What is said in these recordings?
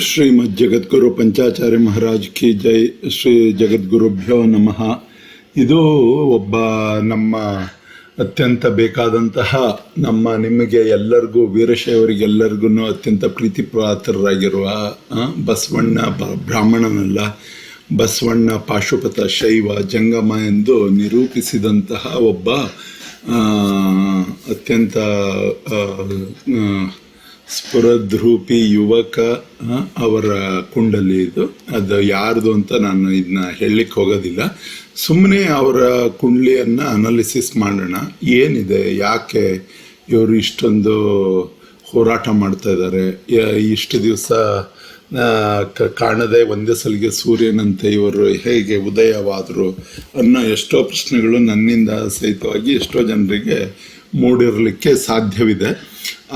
ಶ್ರೀಮದ್ ಜಗದ್ಗುರು ಪಂಚಾಚಾರ್ಯ ಮಹಾರಾಜ್ ಕಿ ಜೈ. ಶ್ರೀ ಜಗದ್ಗುರುಭ್ಯೋ ನಮಃ. ಇದು ಒಬ್ಬ ನಮ್ಮ ಅತ್ಯಂತ ಬೇಕಾದಂತಹ ನಿಮಗೆ ಎಲ್ಲರಿಗೂ ವೀರಶೈವರಿಗೆಲ್ಲರಿಗೂ ಅತ್ಯಂತ ಪ್ರೀತಿ ಪಾತ್ರರಾಗಿರುವ ಬಸವಣ್ಣ ಬ್ರಾಹ್ಮಣನಲ್ಲ, ಬಸವಣ್ಣ ಪಾಶುಪತ ಶೈವ ಜಂಗಮ ಎಂದು ನಿರೂಪಿಸಿದಂತಹ ಒಬ್ಬ ಅತ್ಯಂತ ಸ್ಫುರದ್ರೂಪಿ ಯುವಕ. ಅವರ ಕುಂಡಲಿ ಅದು ಯಾರ್ದು ಅಂತ ನಾನು ಇದನ್ನ ಹೇಳಲಿಕ್ಕೆ ಹೋಗೋದಿಲ್ಲ. ಸುಮ್ಮನೆ ಅವರ ಕುಂಡಲಿಯನ್ನು ಅನಾಲಿಸಿಸ್ ಮಾಡೋಣ. ಏನಿದೆ, ಯಾಕೆ ಇವರು ಇಷ್ಟೊಂದು ಹೋರಾಟ ಮಾಡ್ತಾ ಇದ್ದಾರೆ, ಇಷ್ಟು ದಿವಸ ಕಾಣದೆ ಒಂದೇ ಸಲಿಗೆ ಸೂರ್ಯನಂತೆ ಇವರು ಹೇಗೆ ಉದಯವಾದರು ಅನ್ನೋ ಎಷ್ಟೋ ಪ್ರಶ್ನೆಗಳು ನನ್ನಿಂದ ಸಹಿತವಾಗಿ ಎಷ್ಟೋ ಜನರಿಗೆ ಮೂಡಿರಲಿಕ್ಕೆ ಸಾಧ್ಯವಿದೆ.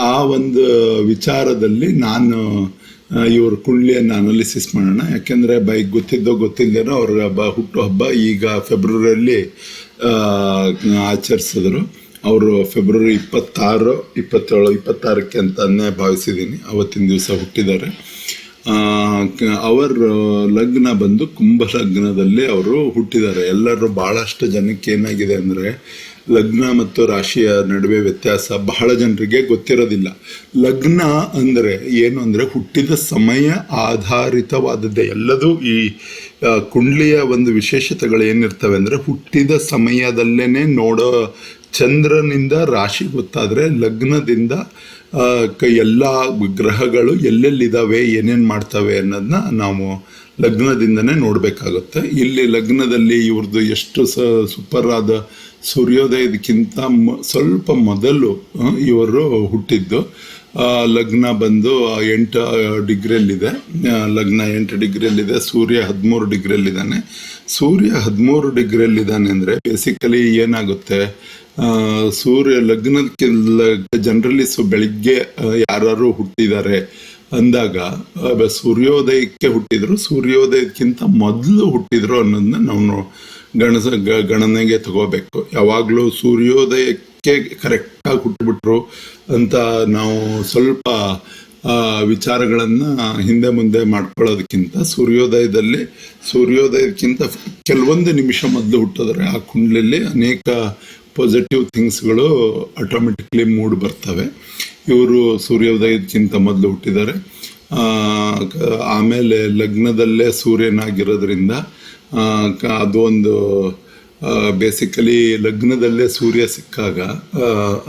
ಆ ಒಂದು ವಿಚಾರದಲ್ಲಿ ನಾನು ಇವ್ರ ಕುಂಡ್ಲಿಯನ್ನು ಅನಾಲಿಸಿಸ್ ಮಾಡೋಣ. ಯಾಕೆಂದರೆ ಗೊತ್ತಿದ್ದೋ ಗೊತ್ತಿಲ್ಲದೇನೋ ಅವ್ರ ಹುಟ್ಟುಹಬ್ಬ ಈಗ ಫೆಬ್ರವರಿಯಲ್ಲಿ ಆಚರಿಸಿದ್ರು. ಅವರು ಫೆಬ್ರವರಿ 26, 27, 26ಕ್ಕೆ ಅಂತಲೇ ಭಾವಿಸಿದ್ದೀನಿ. ಅವತ್ತಿನ ದಿವಸ ಹುಟ್ಟಿದ್ದಾರೆ. ಅವರ ಲಗ್ನ ಬಂದು ಕುಂಭ ಲಗ್ನದಲ್ಲಿ ಅವರು ಹುಟ್ಟಿದ್ದಾರೆ. ಎಲ್ಲರೂ ಭಾಳಷ್ಟು ಜನಕ್ಕೆ ಏನಾಗಿದೆ ಅಂದರೆ ಲಗ್ನ ಮತ್ತು ರಾಶಿಯ ನಡುವೆ ವ್ಯತ್ಯಾಸ ಬಹಳ ಜನರಿಗೆ ಗೊತ್ತಿರೋದಿಲ್ಲ. ಲಗ್ನ ಅಂದರೆ ಏನು ಅಂದರೆ ಹುಟ್ಟಿದ ಸಮಯ ಆಧಾರಿತವಾದದ್ದೇ. ಎಲ್ಲದೂ ಈ ಕುಂಡ್ಲಿಯ ಒಂದು ವಿಶೇಷತೆಗಳು ಏನಿರ್ತವೆ ಅಂದರೆ ಹುಟ್ಟಿದ ಸಮಯದಲ್ಲೇ ನೋಡೋ ಚಂದ್ರನಿಂದ ರಾಶಿ ಗೊತ್ತಾದರೆ ಲಗ್ನದಿಂದ ಎಲ್ಲ ಗ್ರಹಗಳು ಎಲ್ಲೆಲ್ಲಿದ್ದಾವೆ, ಏನೇನು ಮಾಡ್ತವೆ ಅನ್ನೋದನ್ನ ನಾವು ಲಗ್ನದಿಂದನೇ ನೋಡಬೇಕಾಗುತ್ತೆ. ಇಲ್ಲಿ ಲಗ್ನದಲ್ಲಿ ಇವ್ರದ್ದು ಎಷ್ಟು ಸೂಪರ್ ಆದ ಸೂರ್ಯೋದಯದಕ್ಕಿಂತ ಸ್ವಲ್ಪ ಮೊದಲು ಇವರು ಹುಟ್ಟಿದ್ದು. ಲಗ್ನ ಬಂದು 8 ಡಿಗ್ರಿಯಲ್ಲಿದೆ. ಲಗ್ನ 8 ಡಿಗ್ರಿಯಲ್ಲಿದೆ. ಸೂರ್ಯ 13 ಡಿಗ್ರಿಯಲ್ಲಿದ್ದಾನೆ. ಸೂರ್ಯ 13 ಡಿಗ್ರಿಯಲ್ಲಿದ್ದಾನೆ ಅಂದರೆ ಬೇಸಿಕಲಿ ಏನಾಗುತ್ತೆ, ಸೂರ್ಯ ಲಗ್ನಕ್ಕೆಲ್ಲ ಜನರಲಿ ಬೆಳಿಗ್ಗೆ ಯಾರು ಹುಟ್ಟಿದ್ದಾರೆ ಅಂದಾಗ ಸೂರ್ಯೋದಯಕ್ಕೆ ಹುಟ್ಟಿದ್ರು, ಸೂರ್ಯೋದಯಕ್ಕಿಂತ ಮೊದಲು ಹುಟ್ಟಿದ್ರು ಅನ್ನೋದನ್ನ ನಾವು ಗಣನೆಗೆ ತಗೋಬೇಕು. ಯಾವಾಗಲೂ ಸೂರ್ಯೋದಯಕ್ಕೆ ಕರೆಕ್ಟಾಗಿ ಹುಟ್ಟಿಬಿಟ್ರು ಅಂತ ನಾವು ಸ್ವಲ್ಪ ವಿಚಾರಗಳನ್ನು ಹಿಂದೆ ಮುಂದೆ ಮಾಡ್ಕೊಳ್ಳೋದಕ್ಕಿಂತ ಸೂರ್ಯೋದಯಕ್ಕಿಂತ ಕೆಲವೊಂದು ನಿಮಿಷ ಮೊದಲು ಹುಟ್ಟಿದ್ರೆ ಆ ಕುಂಡ್ಲಲ್ಲಿ ಅನೇಕ ಪಾಸಿಟಿವ್ ಥಿಂಗ್ಸ್ಗಳು ಆಟೋಮೆಟಿಕ್ಲಿ ಮೂಡ್ ಬರ್ತವೆ. ಇವರು ಸೂರ್ಯೋದಯಕ್ಕಿಂತ ಮೊದಲು ಹುಟ್ಟಿದ್ದಾರೆ. ಆಮೇಲೆ ಲಗ್ನದಲ್ಲೇ ಸೂರ್ಯನಾಗಿರೋದ್ರಿಂದ ಅದೊಂದು ಬೇಸಿಕಲಿ ಲಗ್ನದಲ್ಲೇ ಸೂರ್ಯ ಸಿಕ್ಕಾಗ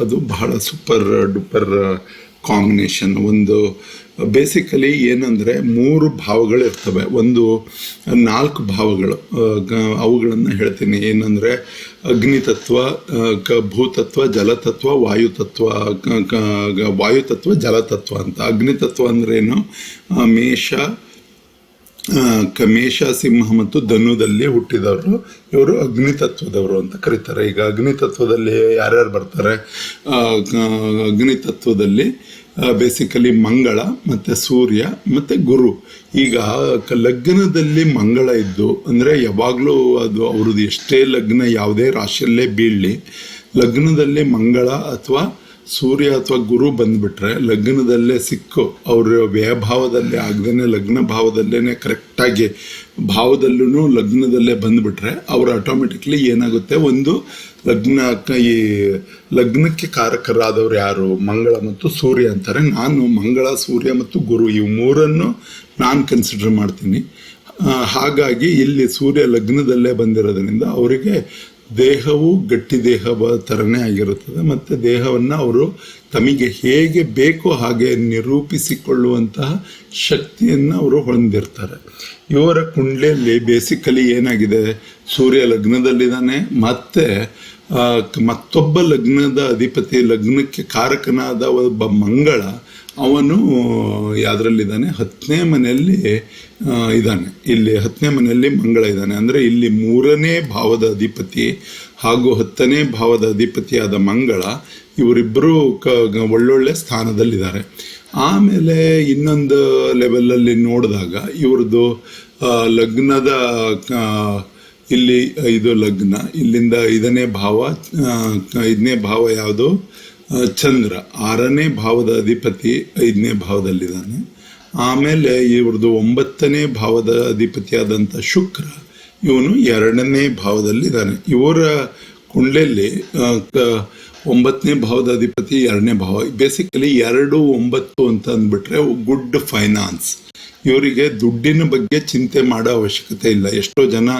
ಅದು ಬಹಳ ಸೂಪರ್ ಡೂಪರ್ ಕಾಂಬಿನೇಷನ್. ಒಂದು ಬೇಸಿಕಲಿ ಏನಂದರೆ 3 ಭಾವಗಳು ಇರ್ತವೆ. ಒಂದು 4 ಭಾವಗಳು, ಅವುಗಳನ್ನು ಹೇಳ್ತೀನಿ. ಏನಂದರೆ ಅಗ್ನಿತತ್ವ, ಭೂತತ್ವ, ಜಲತತ್ವ, ವಾಯುತತ್ವ, ಜಲತತ್ವ ಅಂತ. ಅಗ್ನಿತತ್ವ ಅಂದ್ರೇನು, ಮೇಷ, ಸಿಂಹ ಮತ್ತು ಧನುದಲ್ಲಿ ಹುಟ್ಟಿದವರು ಇವರು ಅಗ್ನಿತತ್ವದವರು ಅಂತ ಕರೀತಾರೆ. ಈಗ ಅಗ್ನಿತತ್ವದಲ್ಲಿ ಯಾರ್ಯಾರು ಬರ್ತಾರೆ, ಅಗ್ನಿತತ್ವದಲ್ಲಿ ಬೇಸಿಕಲಿ ಮಂಗಳ ಮತ್ತು ಸೂರ್ಯ ಮತ್ತು ಗುರು. ಈಗ ಲಗ್ನದಲ್ಲಿ ಮಂಗಳ ಇದ್ದು ಅಂದರೆ ಯಾವಾಗಲೂ ಅದು ಅವ್ರದ್ದು ಎಷ್ಟೇ ಲಗ್ನ ಯಾವುದೇ ರಾಶಿಯಲ್ಲೇ ಬೀಳಲಿ, ಲಗ್ನದಲ್ಲಿ ಮಂಗಳ ಅಥವಾ ಸೂರ್ಯ ಅಥವಾ ಗುರು ಬಂದುಬಿಟ್ರೆ ಲಗ್ನದಲ್ಲೇ ಸಿಕ್ಕು ಅವ್ರ ವ್ಯಯಭಾವದಲ್ಲೇ ಆಗದೇ ಲಗ್ನ ಭಾವದಲ್ಲೇ ಕರೆಕ್ಟಾಗಿ ಭಾವದಲ್ಲೂ ಲಗ್ನದಲ್ಲೇ ಬಂದುಬಿಟ್ರೆ ಅವರು ಆಟೋಮೆಟಿಕ್ಲಿ ಏನಾಗುತ್ತೆ, ಒಂದು ಈ ಲಗ್ನಕ್ಕೆ ಕಾರಕರಾದವ್ರು ಯಾರು, ಮಂಗಳ ಮತ್ತು ಸೂರ್ಯ ಅಂತಾರೆ. ನಾನು ಮಂಗಳ, ಸೂರ್ಯ ಮತ್ತು ಗುರು ಈ 3 ನಾನು ಕನ್ಸಿಡರ್ ಮಾಡ್ತೀನಿ. ಹಾಗಾಗಿ ಇಲ್ಲಿ ಸೂರ್ಯ ಲಗ್ನದಲ್ಲೇ ಬಂದಿರೋದ್ರಿಂದ ಅವರಿಗೆ ದೇಹವು ಗಟ್ಟಿ ದೇಹದ ಥರನೇ ಆಗಿರುತ್ತದೆ. ಮತ್ತು ದೇಹವನ್ನು ಅವರು ತಮಗೆ ಹೇಗೆ ಬೇಕೋ ಹಾಗೆ ನಿರೂಪಿಸಿಕೊಳ್ಳುವಂತಹ ಶಕ್ತಿಯನ್ನು ಅವರು ಹೊಂದಿರ್ತಾರೆ. ಇವರ ಕುಂಡ್ಲಿಯಲ್ಲಿ ಬೇಸಿಕಲಿ ಏನಾಗಿದೆ, ಸೂರ್ಯ ಲಗ್ನದಲ್ಲಿದ್ದಾನೆ. ಮತ್ತು ಮತ್ತೊಬ್ಬ ಲಗ್ನದ ಅಧಿಪತಿ, ಲಗ್ನಕ್ಕೆ ಕಾರಕನಾದ ಒಬ್ಬ ಮಂಗಳ, ಅವನು ಯಾವುದ್ರಲ್ಲಿದ್ದಾನೆ, 10ನೇ ಮನೆಯಲ್ಲಿ ಇದ್ದಾನೆ. ಇಲ್ಲಿ 10ನೇ ಮನೆಯಲ್ಲಿ ಮಂಗಳ ಇದ್ದಾನೆ. ಅಂದರೆ ಇಲ್ಲಿ 3ನೇ ಭಾವದ ಅಧಿಪತಿ ಹಾಗೂ 10ನೇ ಭಾವದ ಅಧಿಪತಿಯಾದ ಮಂಗಳ, ಇವರಿಬ್ಬರು ಒಳ್ಳೊಳ್ಳೆ ಸ್ಥಾನದಲ್ಲಿದ್ದಾರೆ. ಆಮೇಲೆ ಇನ್ನೊಂದು ಲೆವೆಲಲ್ಲಿ ನೋಡಿದಾಗ ಇವ್ರದ್ದು ಲಗ್ನದ ಇಲ್ಲಿ 5 ಲಗ್ನ, ಇಲ್ಲಿಂದ 5ನೇ ಭಾವ, 5ನೇ ಭಾವ ಯಾವುದು, ಚಂದ್ರ 6ನೇ ಭಾವದ ಅಧಿಪತಿ 5ನೇ ಭಾವದಲ್ಲಿದ್ದಾನೆ. ಆಮೇಲೆ ಇವ್ರದ್ದು 9ನೇ ಭಾವದ ಅಧಿಪತಿಯಾದಂಥ ಶುಕ್ರ, ಇವನು 2ನೇ ಭಾವದಲ್ಲಿದ್ದಾನೆ. ಇವರ ಕುಂಡಲಿಯಲ್ಲಿ 9ನೇ ಭಾವದ ಅಧಿಪತಿ 2ನೇ ಭಾವ. ಬೇಸಿಕಲಿ 2, 9 ಅಂತ ಅಂದ್ಬಿಟ್ರೆ ಗುಡ್ ಫೈನಾನ್ಸ್. ಇವರಿಗೆ ದುಡ್ಡಿನ ಬಗ್ಗೆ ಚಿಂತೆ ಮಾಡೋ ಅವಶ್ಯಕತೆ ಇಲ್ಲ. ಎಷ್ಟೋ ಜನ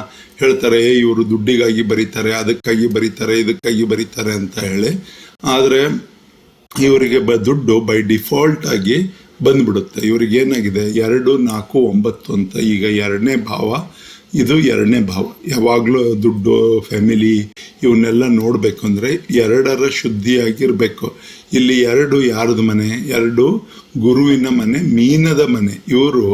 ಹೇಳ್ತಾರೆ ಇವರು ದುಡ್ಡಿಗಾಗಿ ಬರೀತಾರೆ, ಅದಕ್ಕಾಗಿ ಬರೀತಾರೆ, ಇದಕ್ಕಾಗಿ ಬರೀತಾರೆ ಅಂತ ಹೇಳಿ. ಆದರೆ ಇವರಿಗೆ ದುಡ್ಡು ಬೈ ಡಿಫಾಲ್ಟ್ ಆಗಿ ಬಂದ್ಬಿಡುತ್ತೆ. ಇವ್ರಿಗೆ ಏನಾಗಿದೆ 2, 4, 9 ಅಂತ. ಈಗ 2ನೇ ಭಾವ, ಇದು 2ನೇ ಭಾವ. ಯಾವಾಗಲೂ ದುಡ್ಡು, ಫ್ಯಾಮಿಲಿ ಇವನ್ನೆಲ್ಲ ನೋಡಬೇಕು ಅಂದರೆ 2ರ ಶುದ್ಧಿಯಾಗಿರಬೇಕು. ಇಲ್ಲಿ 2 ಯಾರ್ದು ಮನೆ? 2 ಗುರುವಿನ ಮನೆ, ಮೀನದ ಮನೆ. ಇವರು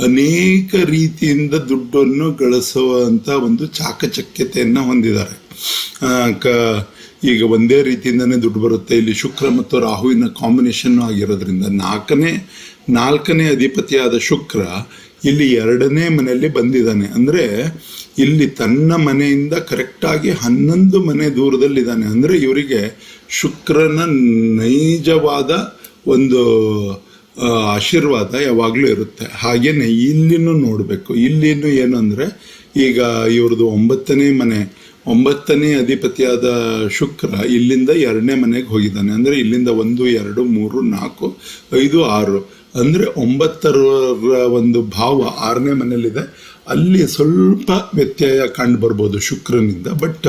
ಅನೇಕ ರೀತಿಯಿಂದ ದುಡ್ಡನ್ನು ಗಳಿಸುವಂಥ ಒಂದು ಚಾಕಚಕ್ಯತೆಯನ್ನು ಹೊಂದಿದ್ದಾರೆ. ಈಗ ಒಂದೇ ರೀತಿಯಿಂದನೇ ದುಡ್ಡು ಬರುತ್ತೆ. ಇಲ್ಲಿ ಶುಕ್ರ ಮತ್ತು ರಾಹುವಿನ ಕಾಂಬಿನೇಷನ್ ಆಗಿರೋದ್ರಿಂದ ನಾಲ್ಕನೇ ಅಧಿಪತಿಯಾದ ಶುಕ್ರ ಇಲ್ಲಿ 2ನೇ ಮನೆಯಲ್ಲಿ ಬಂದಿದ್ದಾನೆ. ಅಂದರೆ ಇಲ್ಲಿ ತನ್ನ ಮನೆಯಿಂದ ಕರೆಕ್ಟಾಗಿ 11 ಮನೆ ದೂರದಲ್ಲಿದ್ದಾನೆ. ಅಂದರೆ ಇವರಿಗೆ ಶುಕ್ರನ ನೈಜವಾದ ಒಂದು ಆಶೀರ್ವಾದ ಯಾವಾಗಲೂ ಇರುತ್ತೆ. ಹಾಗೇನೆ ಇಲ್ಲಿನೂ ನೋಡಬೇಕು. ಇಲ್ಲಿನೂ ಏನು ಅಂದರೆ ಈಗ ಇವ್ರದ್ದು 9ನೇ ಮನೆ, 9ನೇ ಅಧಿಪತಿಯಾದ ಶುಕ್ರ ಇಲ್ಲಿಂದ 2ನೇ ಮನೆಗೆ ಹೋಗಿದ್ದಾನೆ. ಅಂದರೆ ಇಲ್ಲಿಂದ 1, 2, 3, 4, 5, 6 ಅಂದರೆ 9ರ ಒಂದು ಭಾವ 6ನೇ ಮನೆಯಲ್ಲಿದೆ. ಅಲ್ಲಿ ಸ್ವಲ್ಪ ವ್ಯತ್ಯಯ ಕಂಡು ಬರ್ಬೋದು ಶುಕ್ರನಿಂದ. ಬಟ್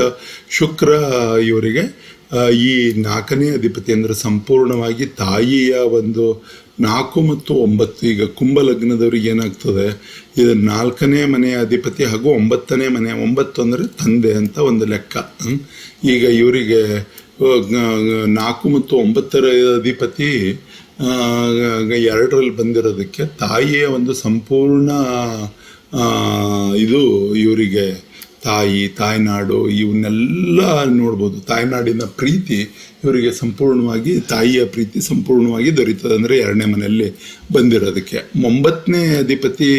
ಶುಕ್ರ ಇವರಿಗೆ ಈ 4ನೇ ಅಧಿಪತಿ ಅಂದರೆ ಸಂಪೂರ್ಣವಾಗಿ ತಾಯಿಯ ಒಂದು 4 ಮತ್ತು 9. ಈಗ ಕುಂಭ ಲಗ್ನದವ್ರಿಗೆ ಏನಾಗ್ತದೆ, ಇದು 4ನೇ ಮನೆಯ ಅಧಿಪತಿ ಹಾಗೂ 9ನೇ ಮನೆ. 9 ಅಂದರೆ ತಂದೆ ಅಂತ ಒಂದು ಲೆಕ್ಕ. ಈಗ ಇವರಿಗೆ 4 ಮತ್ತು 9ರ ಅಧಿಪತಿ 2ರಲ್ಲಿ ಬಂದಿರೋದಕ್ಕೆ ತಾಯಿಯ ಒಂದು ಸಂಪೂರ್ಣ ಇದು ಇವರಿಗೆ ತಾಯ್ನಾಡು ಇವನ್ನೆಲ್ಲ ನೋಡ್ಬೋದು. ತಾಯ್ನಾಡಿನ ಪ್ರೀತಿ ಇವರಿಗೆ ಸಂಪೂರ್ಣವಾಗಿ, ತಾಯಿಯ ಪ್ರೀತಿ ಸಂಪೂರ್ಣವಾಗಿ ದೊರೀತದೆ. ಅಂದರೆ 2ನೇ ಮನೆಯಲ್ಲಿ ಬಂದಿರೋದಕ್ಕೆ 9ನೇ ಅಧಿಪತಿ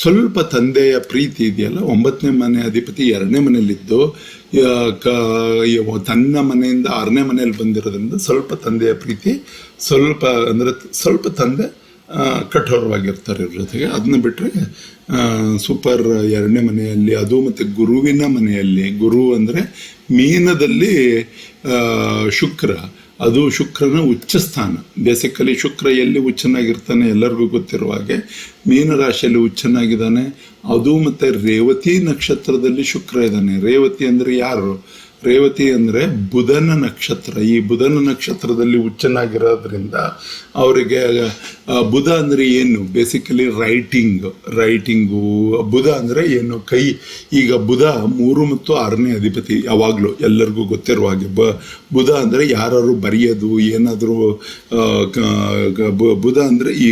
ಸ್ವಲ್ಪ ತಂದೆಯ ಪ್ರೀತಿ ಇದೆಯಲ್ಲ, 9ನೇ ಮನೆ ಅಧಿಪತಿ 2ನೇ ಮನೆಯಲ್ಲಿದ್ದು ತನ್ನ ಮನೆಯಿಂದ 6ನೇ ಮನೆಯಲ್ಲಿ ಬಂದಿರೋದ್ರಿಂದ ಸ್ವಲ್ಪ ತಂದೆಯ ಪ್ರೀತಿ ಸ್ವಲ್ಪ ತಂದೆ ಕಠೋರವಾಗಿರ್ತಾರೆ ಇವ್ರ ಜೊತೆಗೆ. ಅದನ್ನ ಬಿಟ್ಟರೆ ಸೂಪರ್ 2ನೇ ಮನೆಯಲ್ಲಿ, ಅದು ಮತ್ತು ಗುರುವಿನ ಮನೆಯಲ್ಲಿ. ಗುರು ಅಂದರೆ ಮೀನದಲ್ಲಿ ಶುಕ್ರ, ಅದು ಶುಕ್ರನ ಉಚ್ಚ ಸ್ಥಾನ. ಬೇಸಿಕಲಿ ಶುಕ್ರ ಎಲ್ಲಿ ಉಚ್ಚನಾಗಿರ್ತಾನೆ ಎಲ್ಲರಿಗೂ ಗೊತ್ತಿರುವ ಹಾಗೆ ಮೀನರಾಶಿಯಲ್ಲಿ ಉಚ್ಚನಾಗಿದ್ದಾನೆ. ಅದು ಮತ್ತು ರೇವತಿ ನಕ್ಷತ್ರದಲ್ಲಿ ಶುಕ್ರ ಇದ್ದಾನೆ. ರೇವತಿ ಅಂದರೆ ಯಾರು? ರೇವತಿ ಅಂದರೆ ಬುಧನ ನಕ್ಷತ್ರ. ಈ ಬುಧನ ನಕ್ಷತ್ರದಲ್ಲಿ ಉಚ್ಚನಾಗಿರೋದ್ರಿಂದ ಅವರಿಗೆ ಬುಧ ಅಂದರೆ ಏನು? Basically writing. ಬುಧ ಅಂದರೆ ಏನು? ಕೈ. ಈಗ ಬುಧ 3 ಮತ್ತು 6ನೇ ಅಧಿಪತಿ ಯಾವಾಗಲೂ ಎಲ್ಲರಿಗೂ ಗೊತ್ತಿರುವ ಹಾಗೆ. ಬುಧ ಅಂದರೆ ಯಾರು ಬರೆಯೋದು ಏನಾದರೂ, ಬುಧ ಅಂದರೆ ಈ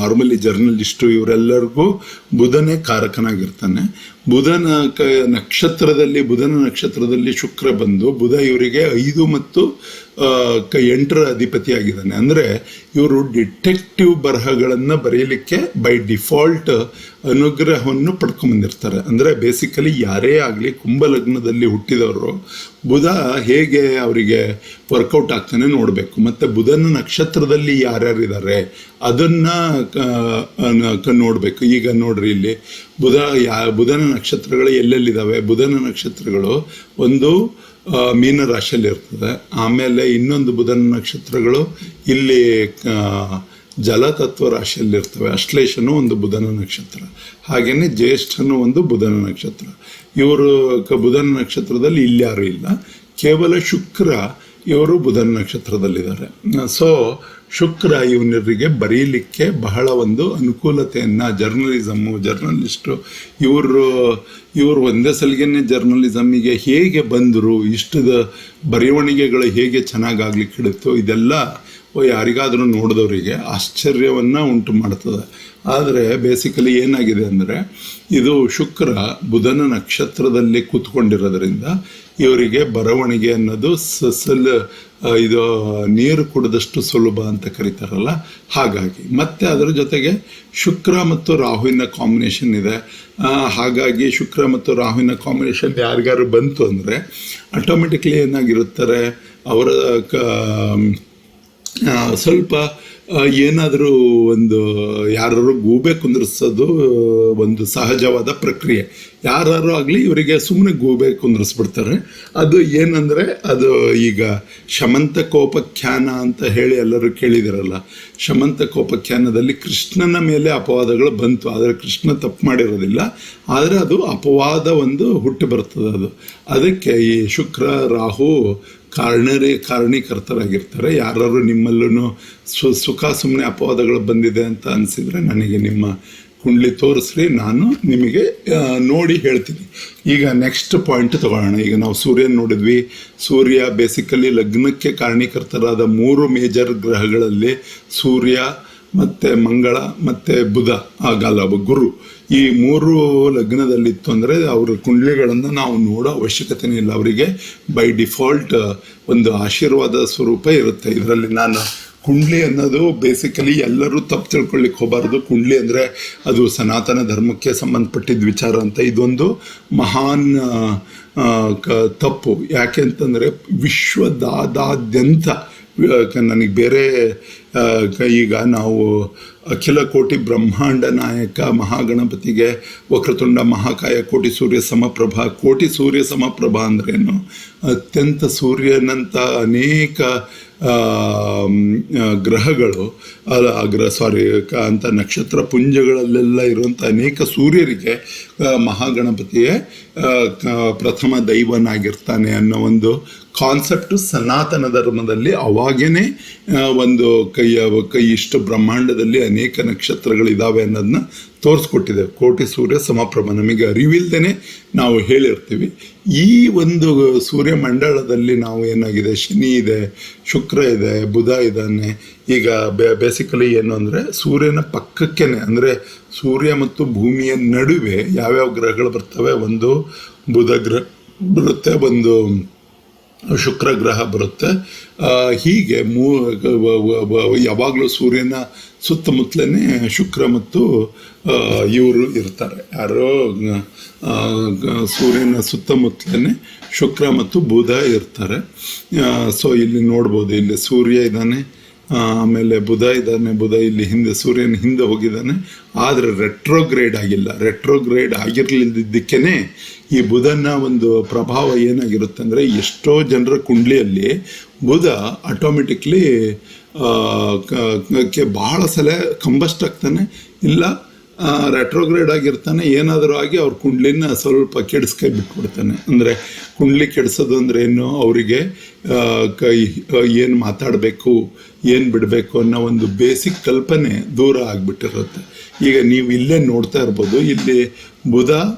ನಾರ್ಮಲಿ ಜರ್ನಲಿಸ್ಟು ಇವರೆಲ್ಲರಿಗೂ ಬುಧನೇ ಕಾರಕನಾಗಿರ್ತಾನೆ. ಬುಧನ ನಕ್ಷತ್ರದಲ್ಲಿ ಶುಕ್ರ ಬಂದು ಬುಧ ಇವರಿಗೆ 5 ಮತ್ತು 8ರ ಅಧಿಪತಿಯಾಗಿದ್ದಾನೆ. ಅಂದರೆ ಇವರು ಡಿಟೆಕ್ಟಿವ್ ಬರಹಗಳನ್ನು ಬರೆಯಲಿಕ್ಕೆ ಬೈ ಡಿಫಾಲ್ಟ್ ಅನುಗ್ರಹವನ್ನು ಪಡ್ಕೊಂಬಂದಿರ್ತಾರೆ. ಅಂದರೆ ಬೇಸಿಕಲಿ ಯಾರೇ ಆಗಲಿ ಕುಂಭಲಗ್ನದಲ್ಲಿ ಹುಟ್ಟಿದವರು ಬುಧ ಹೇಗೆ ಅವರಿಗೆ ವರ್ಕೌಟ್ ಆಗ್ತಾನೆ ನೋಡಬೇಕು. ಮತ್ತು ಬುಧನ ನಕ್ಷತ್ರದಲ್ಲಿ ಯಾರ್ಯಾರಿದ್ದಾರೆ ಅದನ್ನು ನೋಡಬೇಕು. ಈಗ ನೋಡ್ರಿ, ಇಲ್ಲಿ ಬುಧನ ನಕ್ಷತ್ರಗಳು ಎಲ್ಲೆಲ್ಲಿದ್ದಾವೆ? ಬುಧನ ನಕ್ಷತ್ರಗಳು ಒಂದು ಮೀನ ರಾಶಿಯಲ್ಲಿ ಇರ್ತದೆ. ಆಮೇಲೆ ಇನ್ನೊಂದು ಬುಧನ ನಕ್ಷತ್ರಗಳು ಇಲ್ಲಿ ಜಲತತ್ವ ರಾಶಿಯಲ್ಲಿರ್ತವೆ. ಅಶ್ಲೇಷನು ಒಂದು ಬುಧನ ನಕ್ಷತ್ರ, ಹಾಗೆಯೇ ಜ್ಯೇಷ್ಠನು ಒಂದು ಬುಧನ ನಕ್ಷತ್ರ. ಇವರು ಬುಧನ ನಕ್ಷತ್ರದಲ್ಲಿ ಇಲ್ಯಾರೂ ಇಲ್ಲ, ಕೇವಲ ಶುಕ್ರ ಇವರು ಬುಧನ ನಕ್ಷತ್ರದಲ್ಲಿದ್ದಾರೆ. ಸೊ ಶುಕ್ರ ಇವರಿಗೆ ಬರೀಲಿಕ್ಕೆ ಬಹಳ ಒಂದು ಅನುಕೂಲತೆಯನ್ನು, ಜರ್ನಲಿಸ್ಟು ಇವರು ಒಂದೇ ಸಲಿಗೆನೇ ಜರ್ನಲಿಸಮ್ಮಿಗೆ ಹೇಗೆ ಬಂದರು, ಇಷ್ಟದ ಬರವಣಿಗೆಗಳು ಹೇಗೆ ಚೆನ್ನಾಗಾಗ್ಲಿಕ್ಕೆ ಹಿಡಿತು, ಇದೆಲ್ಲ ಯಾರಿಗಾದರೂ ನೋಡಿದವರಿಗೆ ಆಶ್ಚರ್ಯವನ್ನು ಉಂಟು ಮಾಡ್ತದೆ. ಆದರೆ ಬೇಸಿಕಲಿ ಏನಾಗಿದೆ ಅಂದರೆ ಇದು ಶುಕ್ರ ಬುಧನ ನಕ್ಷತ್ರದಲ್ಲಿ ಕೂತ್ಕೊಂಡಿರೋದ್ರಿಂದ ಇವರಿಗೆ ಬರವಣಿಗೆ ಅನ್ನೋದು ಇದು ನೀರು ಕುಡಿದಷ್ಟು ಸುಲಭ ಅಂತ ಕರೀತಾರಲ್ಲ, ಹಾಗಾಗಿ. ಮತ್ತು ಅದರ ಜೊತೆಗೆ ಶುಕ್ರ ಮತ್ತು ರಾಹುವಿನ ಕಾಂಬಿನೇಷನ್ ಇದೆ. ಹಾಗಾಗಿ ಶುಕ್ರ ಮತ್ತು ರಾಹುವಿನ ಕಾಂಬಿನೇಷನ್ ಯಾರಿಗಾರು ಬಂತು ಅಂದರೆ ಆಟೋಮೆಟಿಕ್ಲಿ ಏನಾಗಿರುತ್ತಾರೆ, ಅವರ ಸ್ವಲ್ಪ ಏನಾದರೂ ಒಂದು ಯಾರು ಗೂಬೆ ಕುಂದಿರಿಸೋದು ಒಂದು ಸಹಜವಾದ ಪ್ರಕ್ರಿಯೆ. ಯಾರು ಆಗಲಿ ಇವರಿಗೆ ಸುಮ್ಮನೆ ಗೂಬೆ ಕುಂದಿರಿಸ್ಬಿಡ್ತಾರೆ. ಅದು ಏನಂದರೆ ಅದು ಈಗ ಶಮಂತಕೋಪಖ್ಯಾನ ಅಂತ ಹೇಳಿ ಎಲ್ಲರೂ ಕೇಳಿದಿರಲ್ಲ. ಶಮಂತಕೋಪಖ್ಯಾನದಲ್ಲಿ ಕೃಷ್ಣನ ಮೇಲೆ ಅಪವಾದಗಳು ಬಂತು, ಆದರೆ ಕೃಷ್ಣ ತಪ್ಪು ಮಾಡಿರೋದಿಲ್ಲ, ಆದರೆ ಅದು ಅಪವಾದ ಒಂದು ಹುಟ್ಟು ಬರ್ತದೆ. ಅದಕ್ಕೆ ಈ ಶುಕ್ರ ರಾಹು ಕಾರಣೀಕರ್ತರಾಗಿರ್ತಾರೆ. ಯಾರು ನಿಮ್ಮಲ್ಲೂ ಸುಖ ಸುಮ್ಮನೆ ಅಪವಾದಗಳು ಬಂದಿದೆ ಅಂತ ಅನಿಸಿದರೆ ನನಗೆ ನಿಮ್ಮ ಕುಂಡ್ಲಿ ತೋರಿಸ್ರಿ, ನಾನು ನಿಮಗೆ ನೋಡಿ ಹೇಳ್ತೀನಿ. ಈಗ ನೆಕ್ಸ್ಟ್ ಪಾಯಿಂಟ್ ತಗೊಳ್ಳೋಣ. ಈಗ ನಾವು ಸೂರ್ಯನ ನೋಡಿದ್ವಿ. ಸೂರ್ಯ ಬೇಸಿಕಲಿ ಲಗ್ನಕ್ಕೆ ಕಾರಣೀಕರ್ತರಾದ 3 ಮೇಜರ್ ಗ್ರಹಗಳಲ್ಲಿ ಸೂರ್ಯ ಮತ್ತು ಮಂಗಳ ಮತ್ತು ಬುಧ ಆಗಲ್ಲ ಗುರು, ಈ 3 ಲಗ್ನದಲ್ಲಿತ್ತು ಅಂದರೆ ಅವರ ಕುಂಡ್ಲಿಗಳನ್ನು ನಾವು ನೋಡೋ ಅವಶ್ಯಕತೆನೇ ಇಲ್ಲ. ಅವರಿಗೆ ಬೈ ಡಿಫಾಲ್ಟ್ ಒಂದು ಆಶೀರ್ವಾದ ಸ್ವರೂಪ ಇರುತ್ತೆ. ಇದರಲ್ಲಿ ನಾನು ಕುಂಡ್ಲಿ ಅನ್ನೋದು ಬೇಸಿಕಲಿ ಎಲ್ಲರೂ ತಪ್ಪು ತಿಳ್ಕೊಳ್ಳಿಕ್ಕೆ ಹೋಗಬಾರ್ದು. ಕುಂಡ್ಲಿ ಅಂದರೆ ಅದು ಸನಾತನ ಧರ್ಮಕ್ಕೆ ಸಂಬಂಧಪಟ್ಟಿದ್ದ ವಿಚಾರ ಅಂತ. ಇದೊಂದು ಮಹಾನ್ ತಪ್ಪು. ಯಾಕೆ ಅಂತಂದರೆ ವಿಶ್ವದಾದ್ಯಂತ ನನಗೆ ಬೇರೆ ಈಗ ನಾವು ಅಖಿಲ ಕೋಟಿ ಬ್ರಹ್ಮಾಂಡ ನಾಯಕ ಮಹಾಗಣಪತಿಗೆ ವಕ್ರತುಂಡ ಮಹಾಕಾಯ ಕೋಟಿ ಸೂರ್ಯ ಸಮಪ್ರಭಾ. ಕೋಟಿ ಸೂರ್ಯ ಸಮಪ್ರಭಾ ಅಂದ್ರೇನು? ಅತ್ಯಂತ ಸೂರ್ಯನಂಥ ಅನೇಕ ಗ್ರಹಗಳು ಅಂತ ನಕ್ಷತ್ರ ಪುಂಜಗಳಲ್ಲೆಲ್ಲ ಇರುವಂಥ ಅನೇಕ ಸೂರ್ಯರಿಗೆ ಮಹಾಗಣಪತಿಯೇ ಪ್ರಥಮ ದೈವನಾಗಿರ್ತಾನೆ ಅನ್ನೋ ಒಂದು ಕಾನ್ಸೆಪ್ಟು ಸನಾತನ ಧರ್ಮದಲ್ಲಿ ಅವಾಗೇ ಒಂದು ಇಷ್ಟು ಬ್ರಹ್ಮಾಂಡದಲ್ಲಿ ಅನೇಕ ನಕ್ಷತ್ರಗಳಿದ್ದಾವೆ ಅನ್ನೋದನ್ನ ತೋರಿಸ್ಕೊಟ್ಟಿದೆ. ಕೋಟಿ ಸೂರ್ಯ ಸಮಪ್ರಭ ನಮಗೆ ಅರಿವಿಲ್ದೇ ನಾವು ಹೇಳಿರ್ತೀವಿ. ಈ ಒಂದು ಸೂರ್ಯಮಂಡಲದಲ್ಲಿ ನಾವು ಏನಾಗಿದೆ, ಶನಿ ಇದೆ, ಶುಕ್ರ ಇದೆ, ಬುಧ ಇದ್ದಾನೆ. ಈಗ ಬೇಸಿಕಲಿ ಏನು ಅಂದರೆ ಸೂರ್ಯನ ಪಕ್ಕಕ್ಕೇನೆ, ಅಂದರೆ ಸೂರ್ಯ ಮತ್ತು ಭೂಮಿಯ ನಡುವೆ ಯಾವ್ಯಾವ ಗ್ರಹಗಳು ಬರ್ತವೆ, ಒಂದು ಬುಧ ಗ್ರಹ ಬರುತ್ತೆ, ಒಂದು ಶುಕ್ರ ಗ್ರಹ ಬರುತ್ತೆ. ಹೀಗೆ ಯಾವಾಗಲೂ ಸೂರ್ಯನ ಸುತ್ತಮುತ್ತಲೇ ಶುಕ್ರ ಮತ್ತು ಇವರು ಇರ್ತಾರೆ. ಯಾರೋ ಸೂರ್ಯನ ಸುತ್ತಮುತ್ತಲೇ ಶುಕ್ರ ಮತ್ತು ಬುಧ ಇರ್ತಾರೆ. ಸೊ ಇಲ್ಲಿ ನೋಡ್ಬೋದು, ಇಲ್ಲಿ ಸೂರ್ಯ ಇದ್ದಾನೆ, ಆಮೇಲೆ ಬುಧ ಇದ್ದಾನೆ. ಬುಧ ಇಲ್ಲಿ ಹಿಂದೆ ಸೂರ್ಯನ ಹಿಂದೆ ಹೋಗಿದ್ದಾನೆ, ಆದರೆ ರೆಟ್ರೋಗ್ರೇಡ್ ಆಗಿಲ್ಲ. ರೆಟ್ರೋಗ್ರೇಡ್ ಆಗಿರಲಿದ್ದಕ್ಕೇ ಈ ಬುಧನ ಒಂದು ಪ್ರಭಾವ ಏನಾಗಿರುತ್ತೆ ಅಂದರೆ, ಎಷ್ಟೋ ಜನರ ಕುಂಡ್ಲಿಯಲ್ಲಿ ಬುಧ ಆಟೋಮೆಟಿಕ್ಲಿ ಭಾಳ ಸಲ ಕಂಬಸ್ಟ್ ಆಗ್ತಾನೆ, ಇಲ್ಲ ರೆಟ್ರೋಗ್ರೇಡ್ ಆಗಿರ್ತಾನೆ. ಏನಾದರೂ ಆಗಿ ಅವ್ರ ಕುಂಡ್ಲಿನ ಸ್ವಲ್ಪ ಕೆಡಿಸ್ಕೈ ಬಿಟ್ಬಿಡ್ತಾನೆ. ಅಂದರೆ ಕುಂಡ್ಲಿ ಕೆಡಿಸೋದು ಅಂದರೆ ಏನು, ಅವರಿಗೆ ಏನು ಮಾತಾಡಬೇಕು, ಏನು ಬಿಡಬೇಕು ಅನ್ನೋ ಒಂದು ಬೇಸಿಕ್ ಕಲ್ಪನೆ ದೂರ ಆಗಿಬಿಟ್ಟಿರುತ್ತೆ. ಈಗ ನೀವು ಇಲ್ಲೇ ನೋಡ್ತಾ ಇರ್ಬೋದು, ಇಲ್ಲಿ ಬುಧ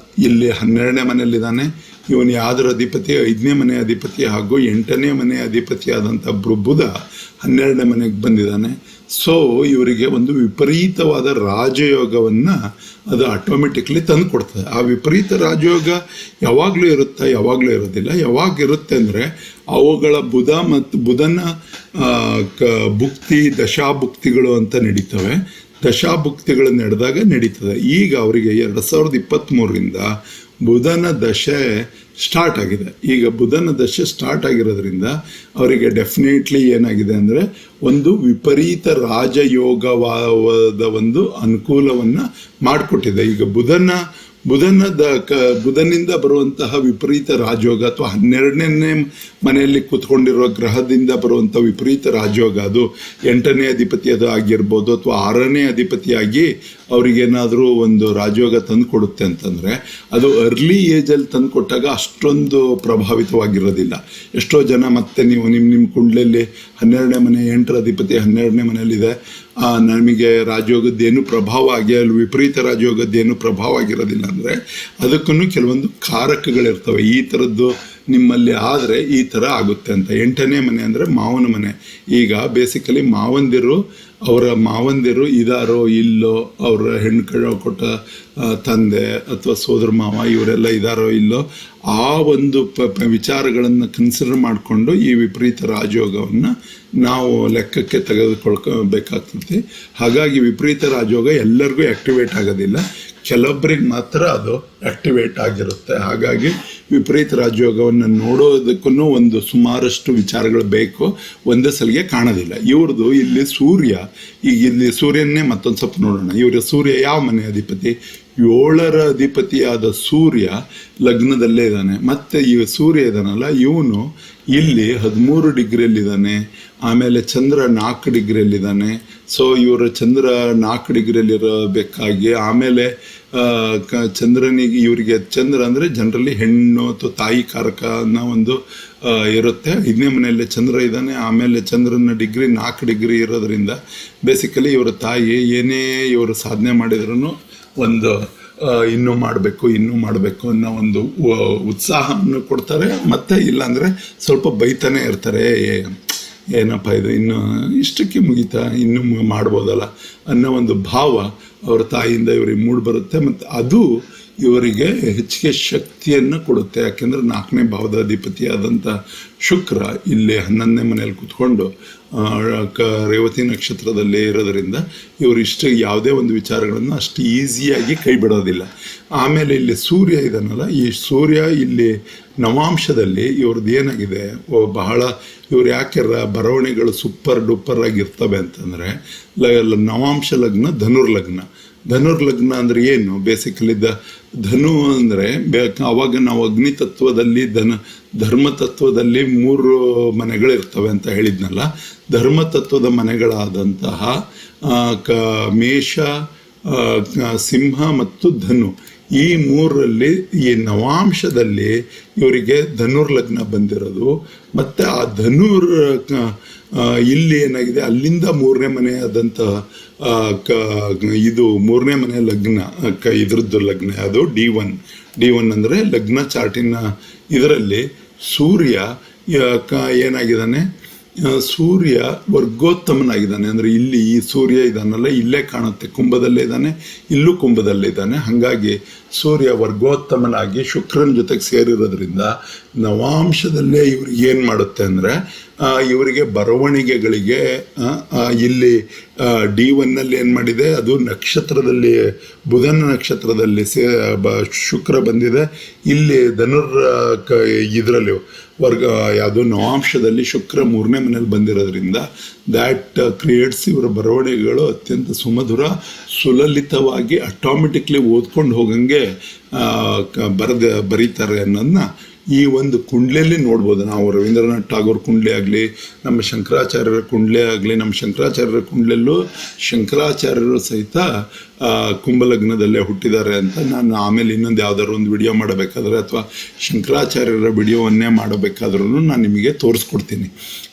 ಇಲ್ಲಿ 12ನೇ ಮನೆಯಲ್ಲಿದ್ದಾನೆ. ಇವನು ಯಾವ್ದ್ರ ಅಧಿಪತಿ, 5ನೇ ಮನೆ ಅಧಿಪತಿ ಹಾಗೂ 8ನೇ ಮನೆ ಅಧಿಪತಿ ಆದಂಥ ಬುಧ 12ನೇ ಮನೆಗೆ ಬಂದಿದ್ದಾನೆ. ಸೊ ಇವರಿಗೆ ಒಂದು ವಿಪರೀತವಾದ ರಾಜಯೋಗವನ್ನು ಅದು ಆಟೋಮೆಟಿಕ್ಲಿ ತಂದು ಕೊಡ್ತದೆ. ಆ ವಿಪರೀತ ರಾಜಯೋಗ ಯಾವಾಗಲೂ ಇರುತ್ತೆ, ಯಾವಾಗಲೂ ಇರೋದಿಲ್ಲ. ಯಾವಾಗಿರುತ್ತೆ ಅಂದರೆ ಅವುಗಳ ಬುಧ ಮತ್ತು ಬುಧನ ಭುಕ್ತಿ ದಶಾಭುಕ್ತಿಗಳು ಅಂತ ನಡೀತವೆ. ದಶಾಭುಕ್ತಿಗಳು ನಡೆದಾಗ ನಡೀತದೆ. ಈಗ ಅವರಿಗೆ 2023ರಿಂದ ಬುಧನ ದಶೆ ಸ್ಟಾರ್ಟ್ ಆಗಿದೆ. ಈಗ ಬುಧನ ದಶೆ ಸ್ಟಾರ್ಟ್ ಆಗಿರೋದ್ರಿಂದ ಅವರಿಗೆ ಡೆಫಿನೆಟ್ಲಿ ಏನಾಗಿದೆ ಅಂದರೆ ಒಂದು ವಿಪರೀತ ರಾಜಯೋಗವಾದ ಒಂದು ಅನುಕೂಲವನ್ನು ಮಾಡಿಕೊಟ್ಟಿದೆ. ಈಗ ಬುಧನಿಂದ ಬರುವಂತಹ ವಿಪರೀತ ರಾಜಯೋಗ, ಅಥವಾ 12ನೇ ಮನೆಯಲ್ಲಿ ಕೂತ್ಕೊಂಡಿರುವ ಗ್ರಹದಿಂದ ಬರುವಂಥ ವಿಪರೀತ ರಾಜಯೋಗ, ಅದು 8ನೇ ಅಧಿಪತಿ ಅದು ಆಗಿರ್ಬೋದು, ಅಥವಾ 6ನೇ ಅಧಿಪತಿಯಾಗಿ ಅವ್ರಿಗೇನಾದರೂ ಒಂದು ರಾಜಯೋಗ ತಂದು ಕೊಡುತ್ತೆ ಅಂತಂದರೆ, ಅದು ಅರ್ಲಿ ಏಜಲ್ಲಿ ತಂದು ಕೊಟ್ಟಾಗ ಅಷ್ಟೊಂದು ಪ್ರಭಾವಿತವಾಗಿರೋದಿಲ್ಲ. ಎಷ್ಟೋ ಜನ ಮತ್ತೆ ನೀವು ನಿಮ್ಮ ಕುಂಡ್ಲಲ್ಲಿ 12ನೇ ಮನೆ 8ರ ಅಧಿಪತಿ 12ನೇ ಮನೆಯಲ್ಲಿದೆ, ನಮಗೆ ರಾಜಯೋಗದ್ದೇನು ಪ್ರಭಾವ ಆಗಿ ಅಲ್ಲಿ ವಿಪರೀತ ರಾಜಯೋಗದ್ದೇನು ಪ್ರಭಾವ ಆಗಿರೋದಿಲ್ಲ ಅಂದರೆ ಅದಕ್ಕೂ ಕೆಲವೊಂದು ಕಾರಕಗಳಿರ್ತವೆ. ಈ ಥರದ್ದು ನಿಮ್ಮಲ್ಲಿ ಆದರೆ ಈ ಥರ ಆಗುತ್ತೆ ಅಂತ. 8ನೇ ಮನೆ ಅಂದರೆ ಮಾವನ ಮನೆ. ಈಗ ಬೇಸಿಕಲಿ ಅವರ ಮಾವಂದಿರು ಇದಾರೋ ಇಲ್ಲೋ, ಅವರ ಹೆಣ್ಣು ಕೊಟ್ಟ ತಂದೆ ಅಥವಾ ಸೋದರ ಮಾವ ಇವರೆಲ್ಲ ಇದಾರೋ ಇಲ್ಲೋ, ಆ ಒಂದು ವಿಚಾರಗಳನ್ನು ಕನ್ಸಿಡರ್ ಮಾಡಿಕೊಂಡು ಈ ವಿಪರೀತ ರಾಜಯೋಗವನ್ನು ನಾವು ಲೆಕ್ಕಕ್ಕೆ ತೆಗೆದುಕೊಳ್ಬೇಕಾಗ್ತದೆ. ಹಾಗಾಗಿ ವಿಪರೀತ ರಾಜಯೋಗ ಎಲ್ಲರಿಗೂ ಆ್ಯಕ್ಟಿವೇಟ್ ಆಗೋದಿಲ್ಲ, ಕೆಲವೊಬ್ಬರಿಗೆ ಮಾತ್ರ ಅದು ಆ್ಯಕ್ಟಿವೇಟ್ ಆಗಿರುತ್ತೆ. ಹಾಗಾಗಿ ವಿಪರೀತ ರಾಜಯೋಗವನ್ನು ನೋಡೋದಕ್ಕೂ ಒಂದು ಸುಮಾರಷ್ಟು ವಿಚಾರಗಳು ಬೇಕು, ಒಂದೇ ಸಲಿಗೆ ಕಾಣೋದಿಲ್ಲ. ಇವ್ರದ್ದು ಇಲ್ಲಿ ಸೂರ್ಯ, ಈಗ ಇಲ್ಲಿ ಸೂರ್ಯನ್ನೇ ಮತ್ತೊಂದು ಸ್ವಲ್ಪ ನೋಡೋಣ. ಇವ್ರ ಸೂರ್ಯ ಯಾವ ಮನೆ ಅಧಿಪತಿ? 7ರ ಅಧಿಪತಿಯಾದ ಸೂರ್ಯ ಲಗ್ನದಲ್ಲೇ ಇದ್ದಾನೆ. ಮತ್ತು ಈ ಸೂರ್ಯ ಇದ್ದಾನಲ್ಲ, ಇವನು ಇಲ್ಲಿ 13 ಡಿಗ್ರಿಯಲ್ಲಿದ್ದಾನೆ. ಆಮೇಲೆ ಚಂದ್ರ 4 ಡಿಗ್ರಿಯಲ್ಲಿದ್ದಾನೆ. ಸೊ ಇವರು ಚಂದ್ರ 4 ಡಿಗ್ರಿಯಲ್ಲಿರಬೇಕಾಗಿ, ಆಮೇಲೆ ಚಂದ್ರನಿಗೆ, ಇವರಿಗೆ ಚಂದ್ರ ಅಂದರೆ ಜನರಲಿ ಹೆಣ್ಣು ಅಥವಾ ತಾಯಿ ಕಾರಕ ಅನ್ನೋ ಒಂದು ಇರುತ್ತೆ. 5ನೇ ಮನೆಯಲ್ಲೇ ಚಂದ್ರ ಇದ್ದಾನೆ. ಆಮೇಲೆ ಚಂದ್ರನ ಡಿಗ್ರಿ 4 ಡಿಗ್ರಿ ಇರೋದ್ರಿಂದ ಬೇಸಿಕಲಿ ಇವರ ತಾಯಿ ಏನೇ ಇವರು ಸಾಧನೆ ಮಾಡಿದ್ರೂ ಒಂದು ಇನ್ನೂ ಮಾಡಬೇಕು ಅನ್ನೋ ಒಂದು ಉತ್ಸಾಹವನ್ನು ಕೊಡ್ತಾರೆ. ಮತ್ತು ಇಲ್ಲಾಂದರೆ ಸ್ವಲ್ಪ ಬೈತಾನೆ ಇರ್ತಾರೆ, ಏನಪ್ಪ ಇದು ಇನ್ನು ಇಷ್ಟಕ್ಕೆ ಮುಗಿತಾ, ಇನ್ನೂ ಮಾಡ್ಬೋದಲ್ಲ ಅನ್ನೋ ಒಂದು ಭಾವ ಅವರ ತಾಯಿಯಿಂದ ಇವರಿಗೆ ಮೂಡಿ ಬರುತ್ತೆ. ಮತ್ತು ಅದು ಇವರಿಗೆ ಹೆಚ್ಚಿಗೆ ಶಕ್ತಿಯನ್ನು ಕೊಡುತ್ತೆ. ಯಾಕೆಂದರೆ 4ನೇ ಭಾವದ ಅಧಿಪತಿಯಾದಂಥ ಶುಕ್ರ ಇಲ್ಲಿ 11ನೇ ಮನೆಯಲ್ಲಿ ಕೂತ್ಕೊಂಡು ರೇವತಿ ನಕ್ಷತ್ರದಲ್ಲಿ ಇರೋದರಿಂದ ಇವರು ಯಾವುದೇ ಒಂದು ವಿಚಾರಗಳನ್ನು ಅಷ್ಟು ಈಸಿಯಾಗಿ ಕೈ ಬಿಡೋದಿಲ್ಲ. ಆಮೇಲೆ ಇಲ್ಲಿ ಸೂರ್ಯ ಇದ್ದಾನಲ್ಲ, ಈ ಸೂರ್ಯ ಇಲ್ಲಿ ನವಾಂಶದಲ್ಲಿ ಇವ್ರದ್ದು ಏನಾಗಿದೆ, ಬಹಳ ಇವ್ರು ಯಾಕೆ ಬರವಣಿಗೆಗಳು ಸೂಪರ್ ಡೂಪರ್ ಆಗಿರ್ತವೆ ಅಂತಂದರೆ, ನವಾಂಶ ಲಗ್ನ ಧನುರ್ಲಗ್ನ ಅಂದರೆ ಏನು? ಬೇಸಿಕಲಿ ಧನು ಅಂದರೆ ಅವಾಗ ನಾವು ಅಗ್ನಿ ತತ್ವದಲ್ಲಿ ಧರ್ಮತತ್ವದಲ್ಲಿ 3 ಮನೆಗಳಿರ್ತವೆ ಅಂತ ಹೇಳಿದ್ನಲ್ಲ. ಧರ್ಮತತ್ವದ ಮನೆಗಳಾದಂತಹ ಮೇಷ, ಸಿಂಹ ಮತ್ತು ಧನು, ಈ 3ರಲ್ಲಿ ಈ ನವಾಂಶದಲ್ಲಿ ಇವರಿಗೆ ಧನುರ್ಲಗ್ನ ಬಂದಿರೋದು. ಮತ್ತು ಆ ಇಲ್ಲಿ ಏನಾಗಿದೆ, ಅಲ್ಲಿಂದ 3ನೇ ಮನೆ ಆದಂತಹ ಇದು 3ನೇ ಮನೆ ಲಗ್ನ, ಇದ್ರದ್ದು ಲಗ್ನ ಅದು D1 ಅಂದರೆ ಲಗ್ನ ಚಾರ್ಟಿನ ಇದರಲ್ಲಿ ಸೂರ್ಯ ಏನಾಗಿದ್ದಾನೆ, ಸೂರ್ಯ ವರ್ಗೋತ್ತಮನಾಗಿದ್ದಾನೆ. ಅಂದರೆ ಇಲ್ಲಿ ಈ ಸೂರ್ಯ ಇದ್ದಾನಲ್ಲ, ಇಲ್ಲೇ ಕಾಣುತ್ತೆ, ಕುಂಭದಲ್ಲೇ ಇದ್ದಾನೆ, ಇಲ್ಲೂ ಕುಂಭದಲ್ಲೇ ಇದ್ದಾನೆ. ಹಾಗಾಗಿ ಸೂರ್ಯ ವರ್ಗೋತ್ತಮನಾಗಿ ಶುಕ್ರನ ಜೊತೆಗೆ ಸೇರಿರೋದ್ರಿಂದ ನವಾಂಶದಲ್ಲೇ ಇವ್ರಿಗೆ ಏನು ಮಾಡುತ್ತೆ ಅಂದರೆ, ಇವರಿಗೆ ಬರವಣಿಗೆಗಳಿಗೆ ಇಲ್ಲಿ D1ನಲ್ಲಿ ಏನು ಮಾಡಿದೆ, ಅದು ನಕ್ಷತ್ರದಲ್ಲಿ ಬುಧನ ನಕ್ಷತ್ರದಲ್ಲಿ ಶುಕ್ರ ಬಂದಿದೆ. ಇಲ್ಲಿ ಇದರಲ್ಲಿ ಯಾವುದೋ ನವಾಂಶದಲ್ಲಿ ಶುಕ್ರ 3ನೇ ಮನೇಲಿ ಬಂದಿರೋದ್ರಿಂದ ದ್ಯಾಟ್ ಕ್ರಿಯೇಟ್ಸ್ ಇವರ ಬರವಣಿಗೆಗಳು ಅತ್ಯಂತ ಸುಮಧುರ, ಸುಲಲಿತವಾಗಿ ಆಟೋಮೆಟಿಕ್ಲಿ ಓದ್ಕೊಂಡು ಹೋಗಂಗೆ ಬರೀತಾರೆ ಅನ್ನೋದನ್ನ ಈ ಒಂದು ಕುಂಡ್ಲೆಯಲ್ಲಿ ನೋಡ್ಬೋದು. ನಾವು ರವೀಂದ್ರನಾಥ್ ಟಾಗೋರ್ ಕುಂಡ್ಲೆ ಆಗಲಿ, ನಮ್ಮ ಶಂಕರಾಚಾರ್ಯರ ಕುಂಡ್ಲೆ ಆಗಲಿ, ನಮ್ಮ ಶಂಕರಾಚಾರ್ಯರ ಕುಂಡ್ಲೆಲ್ಲೂ ಶಂಕರಾಚಾರ್ಯರು ಸಹಿತ ಕುಂಭಲಗ್ನದಲ್ಲೇ ಹುಟ್ಟಿದ್ದಾರೆ ಅಂತ ನಾನು ಆಮೇಲೆ ಇನ್ನೊಂದು ಯಾವ್ದಾದ್ರು ಒಂದು ವಿಡಿಯೋ ಮಾಡಬೇಕಾದ್ರೆ ಅಥವಾ ಶಂಕರಾಚಾರ್ಯರ ವಿಡಿಯೋವನ್ನೇ ಮಾಡಬೇಕಾದ್ರೂ ನಾನು ನಿಮಗೆ ತೋರಿಸ್ಕೊಡ್ತೀನಿ.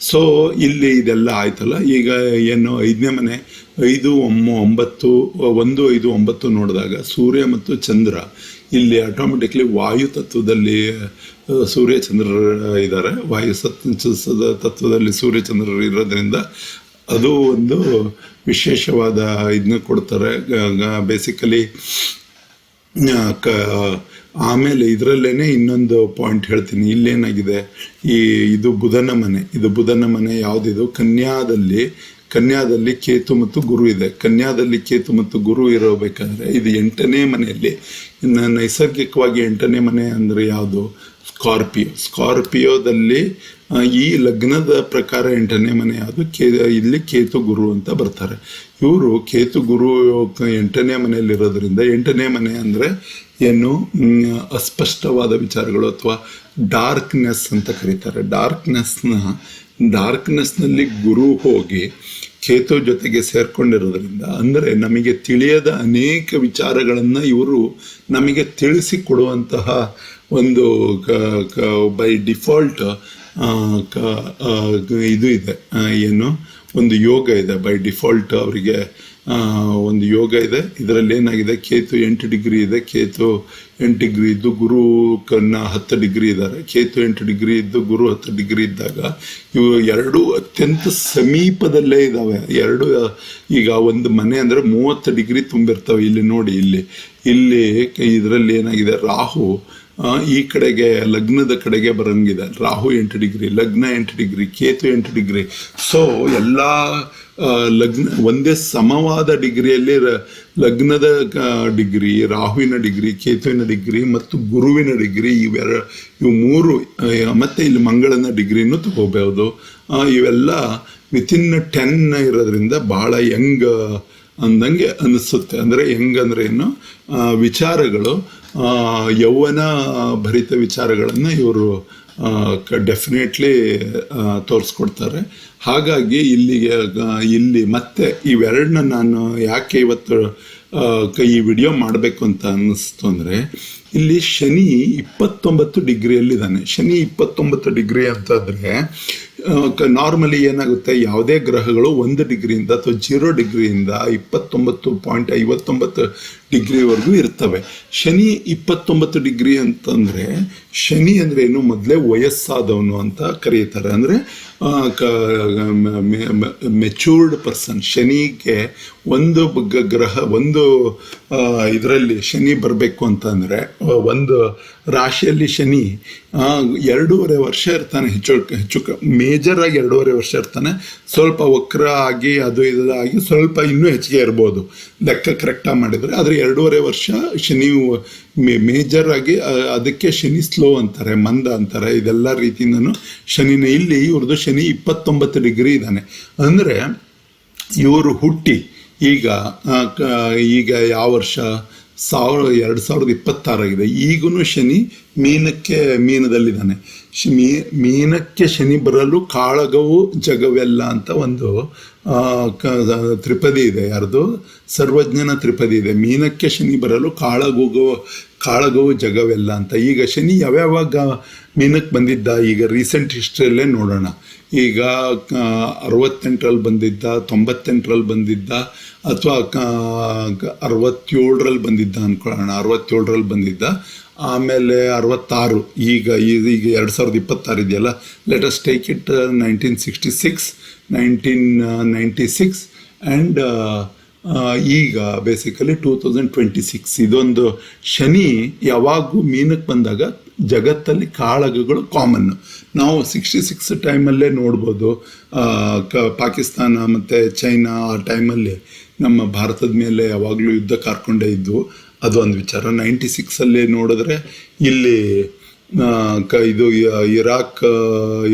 ಸೊ ಇಲ್ಲಿ ಇದೆಲ್ಲ ಆಯ್ತಲ್ಲ. ಈಗ ಏನು 5ನೇ ಮನೆ 5, 9, 1, 5, 9 ನೋಡಿದಾಗ ಸೂರ್ಯ ಮತ್ತು ಚಂದ್ರ ಇಲ್ಲಿ ಆಟೋಮೆಟಿಕ್ಲಿ ವಾಯು ತತ್ವದಲ್ಲಿ ಸೂರ್ಯ ಚಂದ್ರರು ಇದ್ದಾರೆ. ವಾಯು ತತ್ವದಲ್ಲಿ ಸೂರ್ಯ ಚಂದ್ರರು ಇರೋದ್ರಿಂದ ಅದು ಒಂದು ವಿಶೇಷವಾದ ಇದನ್ನ ಕೊಡ್ತಾರೆ ಬೇಸಿಕಲಿ. ಆಮೇಲೆ ಇದರಲ್ಲೇ ಇನ್ನೊಂದು ಪಾಯಿಂಟ್ ಹೇಳ್ತೀನಿ. ಇಲ್ಲೇನಾಗಿದೆ, ಇದು ಬುಧನ ಮನೆ ಯಾವುದಿದು, ಕನ್ಯಾದಲ್ಲಿ ಕೇತು ಮತ್ತು ಗುರು ಇದೆ. ಕನ್ಯಾದಲ್ಲಿ ಕೇತು ಮತ್ತು ಗುರು ಇರಬೇಕಾದ್ರೆ ಇದು 8ನೇ ಮನೆಯಲ್ಲಿ, ನೈಸರ್ಗಿಕವಾಗಿ 8ನೇ ಮನೆ ಅಂದರೆ ಯಾವುದು, ಸ್ಕಾರ್ಪಿಯೋದಲ್ಲಿ ಈ ಲಗ್ನದ ಪ್ರಕಾರ 8ನೇ ಮನೆ ಯಾವುದು, ಇಲ್ಲಿ ಕೇತು ಗುರು ಅಂತ ಬರ್ತಾರೆ. ಇವರು ಕೇತು ಗುರು 8ನೇ ಮನೆಯಲ್ಲಿರೋದ್ರಿಂದ, 8ನೇ ಮನೆ ಅಂದರೆ ಏನು, ಅಸ್ಪಷ್ಟವಾದ ವಿಚಾರಗಳು ಅಥವಾ ಡಾರ್ಕ್ನೆಸ್ ಅಂತ ಕರೀತಾರೆ. ಡಾರ್ಕ್ನೆಸ್ನಲ್ಲಿ ಗುರು ಹೋಗಿ ಕೇತು ಜೊತೆಗೆ ಸೇರ್ಕೊಂಡಿರೋದ್ರಿಂದ, ಅಂದರೆ ನಮಗೆ ತಿಳಿಯದ ಅನೇಕ ವಿಚಾರಗಳನ್ನು ಇವರು ನಮಗೆ ತಿಳಿಸಿಕೊಡುವಂತಹ ಒಂದು ಬೈ ಡಿಫಾಲ್ಟ್ ಇದು ಇದೆ, ಏನು ಒಂದು ಯೋಗ ಇದೆ. ಬೈ ಡಿಫಾಲ್ಟ್ ಅವರಿಗೆ ಒಂದು ಯೋಗ ಇದೆ. ಇದರಲ್ಲಿ ಏನಾಗಿದೆ, ಕೇತು 8 ಡಿಗ್ರಿ ಇದೆ, ಕೇತು 8 ಡಿಗ್ರಿ ಇದ್ದು ಗುರು 10 ಡಿಗ್ರಿ ಇದ್ದಾರೆ. ಕೇತು 8 ಡಿಗ್ರಿ ಇದ್ದು ಗುರು 10 ಡಿಗ್ರಿ ಇದ್ದಾಗ ಇವು ಎರಡೂ ಅತ್ಯಂತ ಸಮೀಪದಲ್ಲೇ ಇದ್ದಾವೆ. ಈಗ ಒಂದು ಮನೆ ಅಂದರೆ 30 ಡಿಗ್ರಿ ತುಂಬಿರ್ತವೆ. ಇಲ್ಲಿ ನೋಡಿ, ಇಲ್ಲಿ ಇದರಲ್ಲಿ ಏನಾಗಿದೆ, ರಾಹು ಈ ಕಡೆಗೆ ಲಗ್ನದ ಕಡೆಗೆ ಬರಂಗಿದೆ. ರಾಹು 8 ಡಿಗ್ರಿ, ಲಗ್ನ 8 ಡಿಗ್ರಿ, ಕೇತು 8 ಡಿಗ್ರಿ. ಸೊ ಎಲ್ಲ ಲಗ್ನ ಒಂದೇ ಸಮವಾದ ಡಿಗ್ರಿಯಲ್ಲಿ ಲಗ್ನದ ಡಿಗ್ರಿ, ರಾಹುವಿನ ಡಿಗ್ರಿ, ಕೇತುವಿನ ಡಿಗ್ರಿ ಮತ್ತು ಗುರುವಿನ ಡಿಗ್ರಿ, ಇವು ಮೂರು, ಮತ್ತು ಇಲ್ಲಿ ಮಂಗಳನ ಡಿಗ್ರಿನೂ ತಗೋಬಹುದು. ಇವೆಲ್ಲ ವಿತಿನ್ 10 ಇರೋದ್ರಿಂದ ಬಹಳ ಯಂಗ್ ಅಂದಂಗೆ ಅನಿಸುತ್ತೆ. ಅಂದರೆ ಹೆಂಗಂದ್ರೆ ಏನು, ವಿಚಾರಗಳು ಯೌವನ ಭರಿತ ವಿಚಾರಗಳನ್ನು ಇವರು ಡೆಫಿನೆಟ್ಲಿ ತೋರಿಸ್ಕೊಡ್ತಾರೆ. ಹಾಗಾಗಿ ಇಲ್ಲಿ ಮತ್ತೆ ಇವೆರಡನ್ನ ನಾನು ಯಾಕೆ ಇವತ್ತು ಈ ವಿಡಿಯೋ ಮಾಡಬೇಕು ಅಂತ ಅನ್ನಿಸ್ತು ಅಂದರೆ, ಇಲ್ಲಿ ಶನಿ 29 ಡಿಗ್ರಿಯಲ್ಲಿದ್ದಾನೆ. ಶನಿ 29 ಡಿಗ್ರಿ ಅಂತಂದರೆ ನಾರ್ಮಲಿ ಏನಾಗುತ್ತೆ, ಯಾವುದೇ ಗ್ರಹಗಳು 1 ಡಿಗ್ರಿಯಿಂದ ಅಥವಾ 0 ಡಿಗ್ರಿಯಿಂದ 29.59 ಡಿಗ್ರಿವರೆಗೂ ಇರ್ತವೆ. ಶನಿ 29 ಡಿಗ್ರಿ ಅಂತಂದರೆ, ಶನಿ ಅಂದರೆ ಏನು, ಮೊದಲೇ ವಯಸ್ಸಾದವನು ಅಂತ ಕರೀತಾರೆ. ಅಂದರೆ ಮೆಚೂರ್ಡ್ ಪರ್ಸನ್. ಶನಿಗೆ ಒಂದು ಗ್ರಹ ಒಂದು ಇದರಲ್ಲಿ ಶನಿ ಬರಬೇಕು ಅಂತಂದರೆ, ಒಂದು ರಾಶಿಯಲ್ಲಿ ಶನಿ 2.5 ವರ್ಷ ಇರ್ತಾನೆ. ಹೆಚ್ಚು ಮೇಜರ್ ಆಗಿ 2.5 ವರ್ಷ ಇರ್ತಾನೆ. ಸ್ವಲ್ಪ ವಕ್ರ ಆಗಿ ಅದು ಇದಾಗಿ ಸ್ವಲ್ಪ ಇನ್ನೂ ಹೆಚ್ಚಿಗೆ ಇರ್ಬೋದು ಲೆಕ್ಕ ಕರೆಕ್ಟಾಗಿ ಮಾಡಿದರೆ. ಆದರೆ 2.5 ವರ್ಷ ಶನಿ ಮೇಜರ್ ಆಗಿ, ಅದಕ್ಕೆ ಶನಿ ಸ್ಲೋ ಅಂತಾರೆ, ಮಂದ ಅಂತಾರೆ. ಇದೆಲ್ಲ ರೀತಿಯಿಂದನೂ ಶನಿನ ಇಲ್ಲಿ ಇವ್ರದ್ದು ಶನಿ 29 ಡಿಗ್ರಿ ಇದ್ದಾನೆ. ಅಂದರೆ ಇವರು ಹುಟ್ಟಿ ಈಗ ಯಾವ ವರ್ಷ 2026 ಆಗಿದೆ. ಈಗೂ ಶನಿ ಮೀನದಲ್ಲಿದ್ದಾನೆ. ಮೀನಕ್ಕೆ ಶನಿ ಬರಲು ಕಾಳಗವು ಜಗವೆಲ್ಲ ಅಂತ ಒಂದು ತ್ರಿಪದಿ ಇದೆ. ಯಾರ್ದು? ಸರ್ವಜ್ಞನ ತ್ರಿಪದಿ ಇದೆ. ಮೀನಕ್ಕೆ ಶನಿ ಬರಲು ಕಾಳಗವು ಜಗವೆಲ್ಲ ಅಂತ. ಈಗ ಶನಿ ಯಾವ್ಯಾವಾಗ ಮೀನಕ್ಕೆ ಬಂದಿದ್ದ, ಈಗ ರೀಸೆಂಟ್ ಹಿಸ್ಟ್ರಿಯಲ್ಲೇ ನೋಡೋಣ. ಈಗ 68ರಲ್ಲಿ ಬಂದಿದ್ದ, 98ರಲ್ಲಿ ಬಂದಿದ್ದ, ಅಥವಾ 67ರಲ್ಲಿ ಬಂದಿದ್ದ ಅಂದ್ಕೊಳ್ಳೋಣ. 67ರಲ್ಲಿ ಬಂದಿದ್ದ, ಆಮೇಲೆ 66, ಈಗ 2026 ಇದೆಯಲ್ಲ, let us take it 1966, 1996 and ಈಗ ಬೇಸಿಕಲಿ 2026. ಇದೊಂದು ಶನಿ ಯಾವಾಗೂ ಮೀನಕ್ಕೆ ಬಂದಾಗ ಜಗತ್ತಲ್ಲಿ ಕಾಳಗಗಳು ಕಾಮನ್ನು. ನಾವು 66 ಟೈಮಲ್ಲೇ ನೋಡ್ಬೋದು. ಪಾಕಿಸ್ತಾನ ಮತ್ತು ಚೈನಾ ಆ ಟೈಮಲ್ಲಿ ನಮ್ಮ ಭಾರತದ ಮೇಲೆ ಯಾವಾಗಲೂ ಯುದ್ಧ ಕಾರ್ಕೊಂಡೇ ಇದ್ವು. ಅದೊಂದು ವಿಚಾರ. 96ಅಲ್ಲಿ ನೋಡಿದ್ರೆ ಇಲ್ಲಿ ಇದು ಇರಾಕ್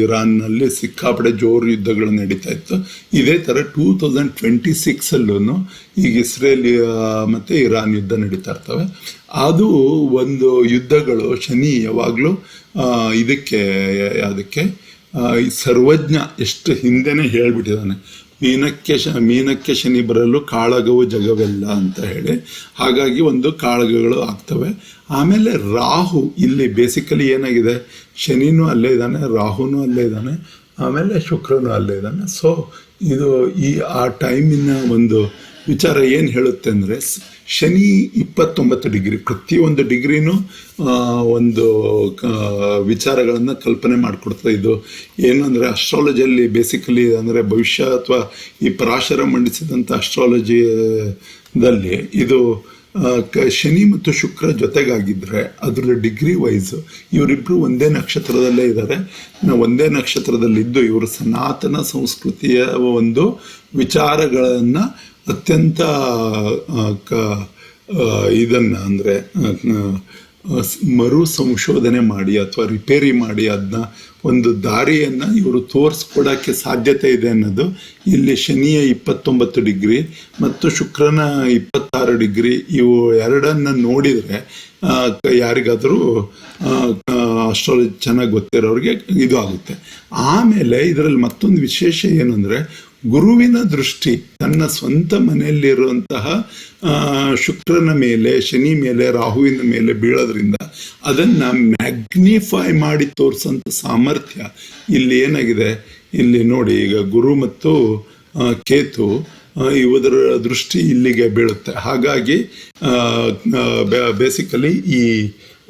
ಇರಾನ್ನಲ್ಲಿ ಸಿಕ್ಕಾಪಡೆ ಜೋರು ಯುದ್ಧಗಳು ನಡೀತಾ ಇತ್ತು. ಇದೇ ಥರ 2026ಅಲ್ಲೂ ಈಗ ಇಸ್ರೇಲ್ ಮತ್ತು ಇರಾನ್ ಯುದ್ಧ ನಡೀತಾ ಇರ್ತವೆ. ಅದು ಒಂದು ಯುದ್ಧಗಳು. ಶನಿ ಯಾವಾಗಲೂ ಅದಕ್ಕೆ ಸರ್ವಜ್ಞ ಎಷ್ಟು ಹಿಂದೆನೇ ಹೇಳಿಬಿಟ್ಟಿದ್ದಾನೆ, ಮೀನಕ್ಕೆ ಶನಿ ಬರಲು ಕಾಳಗವು ಜಗವೆಲ್ಲ ಅಂತ ಹೇಳಿ. ಹಾಗಾಗಿ ಒಂದು ಕಾಳಗಗಳು ಆಗ್ತವೆ. ಆಮೇಲೆ ರಾಹು ಇಲ್ಲಿ ಬೇಸಿಕಲಿ ಏನಾಗಿದೆ, ಶನಿನೂ ಅಲ್ಲೇ ಇದ್ದಾನೆ, ರಾಹುನೂ ಅಲ್ಲೇ ಇದ್ದಾನೆ, ಆಮೇಲೆ ಶುಕ್ರನೂ ಅಲ್ಲೇ ಇದ್ದಾನೆ. ಸೊ ಇದು ಆ ಟೈಮಿನ ಒಂದು ವಿಚಾರ ಏನು ಹೇಳುತ್ತೆ ಅಂದರೆ, ಶನಿ 29 ಡಿಗ್ರಿ, ಪ್ರತಿಯೊಂದು ಡಿಗ್ರಿನೂ ಒಂದು ವಿಚಾರಗಳನ್ನು ಕಲ್ಪನೆ ಮಾಡಿಕೊಡ್ತದೆ. ಇದು ಏನು ಅಂದರೆ ಅಸ್ಟ್ರಾಲಜಿಯಲ್ಲಿ ಬೇಸಿಕಲಿ ಅಂದರೆ ಭವಿಷ್ಯ ಅಥವಾ ಈ ಪರಾಶರ ಮಂಡಿಸಿದಂಥ ಅಸ್ಟ್ರಾಲಜಿದಲ್ಲಿ ಇದು ಶನಿ ಮತ್ತು ಶುಕ್ರ ಜೊತೆಗಾಗಿದ್ದರೆ ಅದರ ಡಿಗ್ರಿ ವೈಸ್ ಇವರಿಬ್ಬರು ಒಂದೇ ನಕ್ಷತ್ರದಲ್ಲೇ ಇದ್ದಾರೆ. ಒಂದೇ ನಕ್ಷತ್ರದಲ್ಲಿದ್ದು ಇವರು ಸನಾತನ ಸಂಸ್ಕೃತಿಯ ಒಂದು ವಿಚಾರಗಳನ್ನು ಅತ್ಯಂತ ಇದನ್ನು ಅಂದರೆ ಮರು ಸಂಶೋಧನೆ ಮಾಡಿ ಅಥವಾ ರಿಪೇರಿ ಮಾಡಿ ಅದನ್ನ ಒಂದು ದಾರಿಯನ್ನು ಇವರು ತೋರಿಸ್ಕೊಡೋಕ್ಕೆ ಸಾಧ್ಯತೆ ಇದೆ ಅನ್ನೋದು ಇಲ್ಲಿ ಶನಿಯ 29 ಡಿಗ್ರಿ ಮತ್ತು ಶುಕ್ರನ 26 ಡಿಗ್ರಿ ಇವು ಎರಡನ್ನು ನೋಡಿದರೆ ಯಾರಿಗಾದರೂ ಅಸ್ಟ್ರಾಲಜಿ ಚೆನ್ನಾಗಿ ಗೊತ್ತಿರೋರಿಗೆ ಇದು ಆಗುತ್ತೆ. ಆಮೇಲೆ ಇದರಲ್ಲಿ ಮತ್ತೊಂದು ವಿಶೇಷ ಏನು ಅಂದರೆ, ಗುರುವಿನ ದೃಷ್ಟಿ ತನ್ನ ಸ್ವಂತ ಮನೆಯಲ್ಲಿರುವಂತಹ ಶುಕ್ರನ ಮೇಲೆ, ಶನಿ ಮೇಲೆ, ರಾಹುವಿನ ಮೇಲೆ ಬೀಳೋದ್ರಿಂದ ಅದನ್ನು ಮ್ಯಾಗ್ನಿಫೈ ಮಾಡಿ ತೋರಿಸೋಂಥ ಸಾಮರ್ಥ್ಯ ಇಲ್ಲಿ ಏನಾಗಿದೆ. ಇಲ್ಲಿ ನೋಡಿ, ಈಗ ಗುರು ಮತ್ತು ಕೇತು ಇವರ ದೃಷ್ಟಿ ಇಲ್ಲಿಗೆ ಬೀಳುತ್ತೆ. ಹಾಗಾಗಿ ಬೇಸಿಕಲಿ ಈ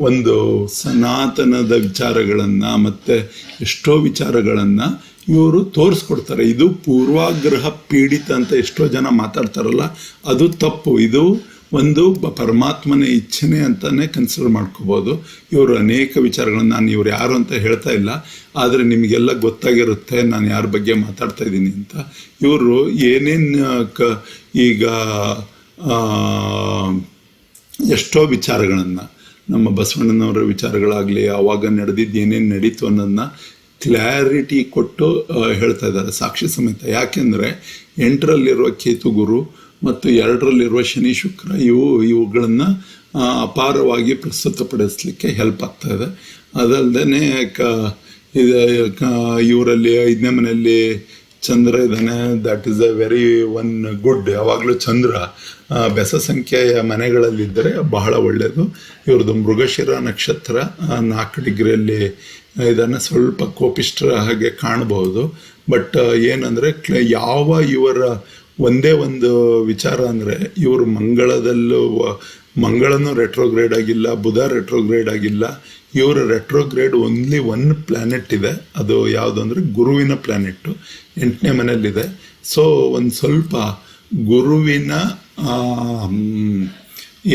ಒಂದು ಸನಾತನದ ವಿಚಾರಗಳನ್ನು ಮತ್ತು ಎಷ್ಟೋ ವಿಚಾರಗಳನ್ನು ಇವರು ತೋರಿಸ್ಕೊಡ್ತಾರೆ. ಇದು ಪೂರ್ವಾಗ್ರಹ ಪೀಡಿತ ಅಂತ ಎಷ್ಟೋ ಜನ ಮಾತಾಡ್ತಾರಲ್ಲ, ಅದು ತಪ್ಪು. ಇದು ಒಂದು ಪರಮಾತ್ಮನ ಇಚ್ಛೆನೆ ಅಂತಾನೆ ಕನ್ಸಿಡರ್ ಮಾಡ್ಕೋಬೋದು. ಇವರು ಅನೇಕ ವಿಚಾರಗಳನ್ನು, ನಾನು ಇವ್ರು ಯಾರು ಅಂತ ಹೇಳ್ತಾ ಇಲ್ಲ, ಆದರೆ ನಿಮಗೆಲ್ಲ ಗೊತ್ತಾಗಿರುತ್ತೆ ನಾನು ಯಾರ ಬಗ್ಗೆ ಮಾತಾಡ್ತಾ ಇದ್ದೀನಿ ಅಂತ. ಇವರು ಏನೇನು ಈಗ ಎಷ್ಟೋ ವಿಚಾರಗಳನ್ನು, ನಮ್ಮ ಬಸವಣ್ಣನವರ ವಿಚಾರಗಳಾಗಲಿ, ಆವಾಗ ನಡೆದಿದ್ದು ಏನೇನು ನಡೀತು ಅನ್ನೋದನ್ನ ಕ್ಲಾರಿಟಿ ಕೊಟ್ಟು ಹೇಳ್ತಾ ಇದ್ದಾರೆ ಸಾಕ್ಷಿ ಸಮೇತ. ಯಾಕೆಂದರೆ 8ರಲ್ಲಿರುವ ಕೇತು ಗುರು ಮತ್ತು 2ರಲ್ಲಿರುವ ಶನಿ ಶುಕ್ರ ಇವುಗಳನ್ನು ಅಪಾರವಾಗಿ ಪ್ರಸ್ತುತಪಡಿಸಲಿಕ್ಕೆ ಹೆಲ್ಪ್ ಆಗ್ತಾ ಇದೆ. ಅದಲ್ಲದೆ ಇವರಲ್ಲಿ 5ನೇ ಮನೆಯಲ್ಲಿ ಚಂದ್ರ ಇದ್ದಾನೆ. That is a very one good. ಯಾವಾಗಲೂ ಚಂದ್ರ ಬೆಸ ಸಂಖ್ಯೆಯ ಮನೆಗಳಲ್ಲಿದ್ದರೆ ಬಹಳ ಒಳ್ಳೆಯದು. ಇವ್ರದ್ದು ಮೃಗಶಿರ ನಕ್ಷತ್ರ 4 ಡಿಗ್ರಿಯಲ್ಲಿ ಇದನ್ನು ಸ್ವಲ್ಪ ಕೋಪಿಷ್ಠರ ಹಾಗೆ ಕಾಣಬಹುದು. ಬಟ್ ಏನಂದರೆ ಯಾವ ಇವರ ಒಂದೇ ಒಂದು ವಿಚಾರ ಅಂದರೆ ಇವರು ಮಂಗಳನೂ ರೆಟ್ರೋಗ್ರೇಡ್ ಆಗಿಲ್ಲ, ಬುಧ ರೆಟ್ರೋಗ್ರೇಡ್ ಆಗಿಲ್ಲ. ಇವರ ರೆಟ್ರೋಗ್ರೇಡ್ ಓನ್ಲಿ ಒನ್ ಪ್ಲ್ಯಾನೆಟ್ ಇದೆ, ಅದು ಯಾವುದು ಅಂದರೆ ಗುರುವಿನ ಪ್ಲ್ಯಾನೆಟ್ಟು 8ನೇ ಮನೆಯಲ್ಲಿದೆ. ಸೊ ಒಂದು ಸ್ವಲ್ಪ ಗುರುವಿನ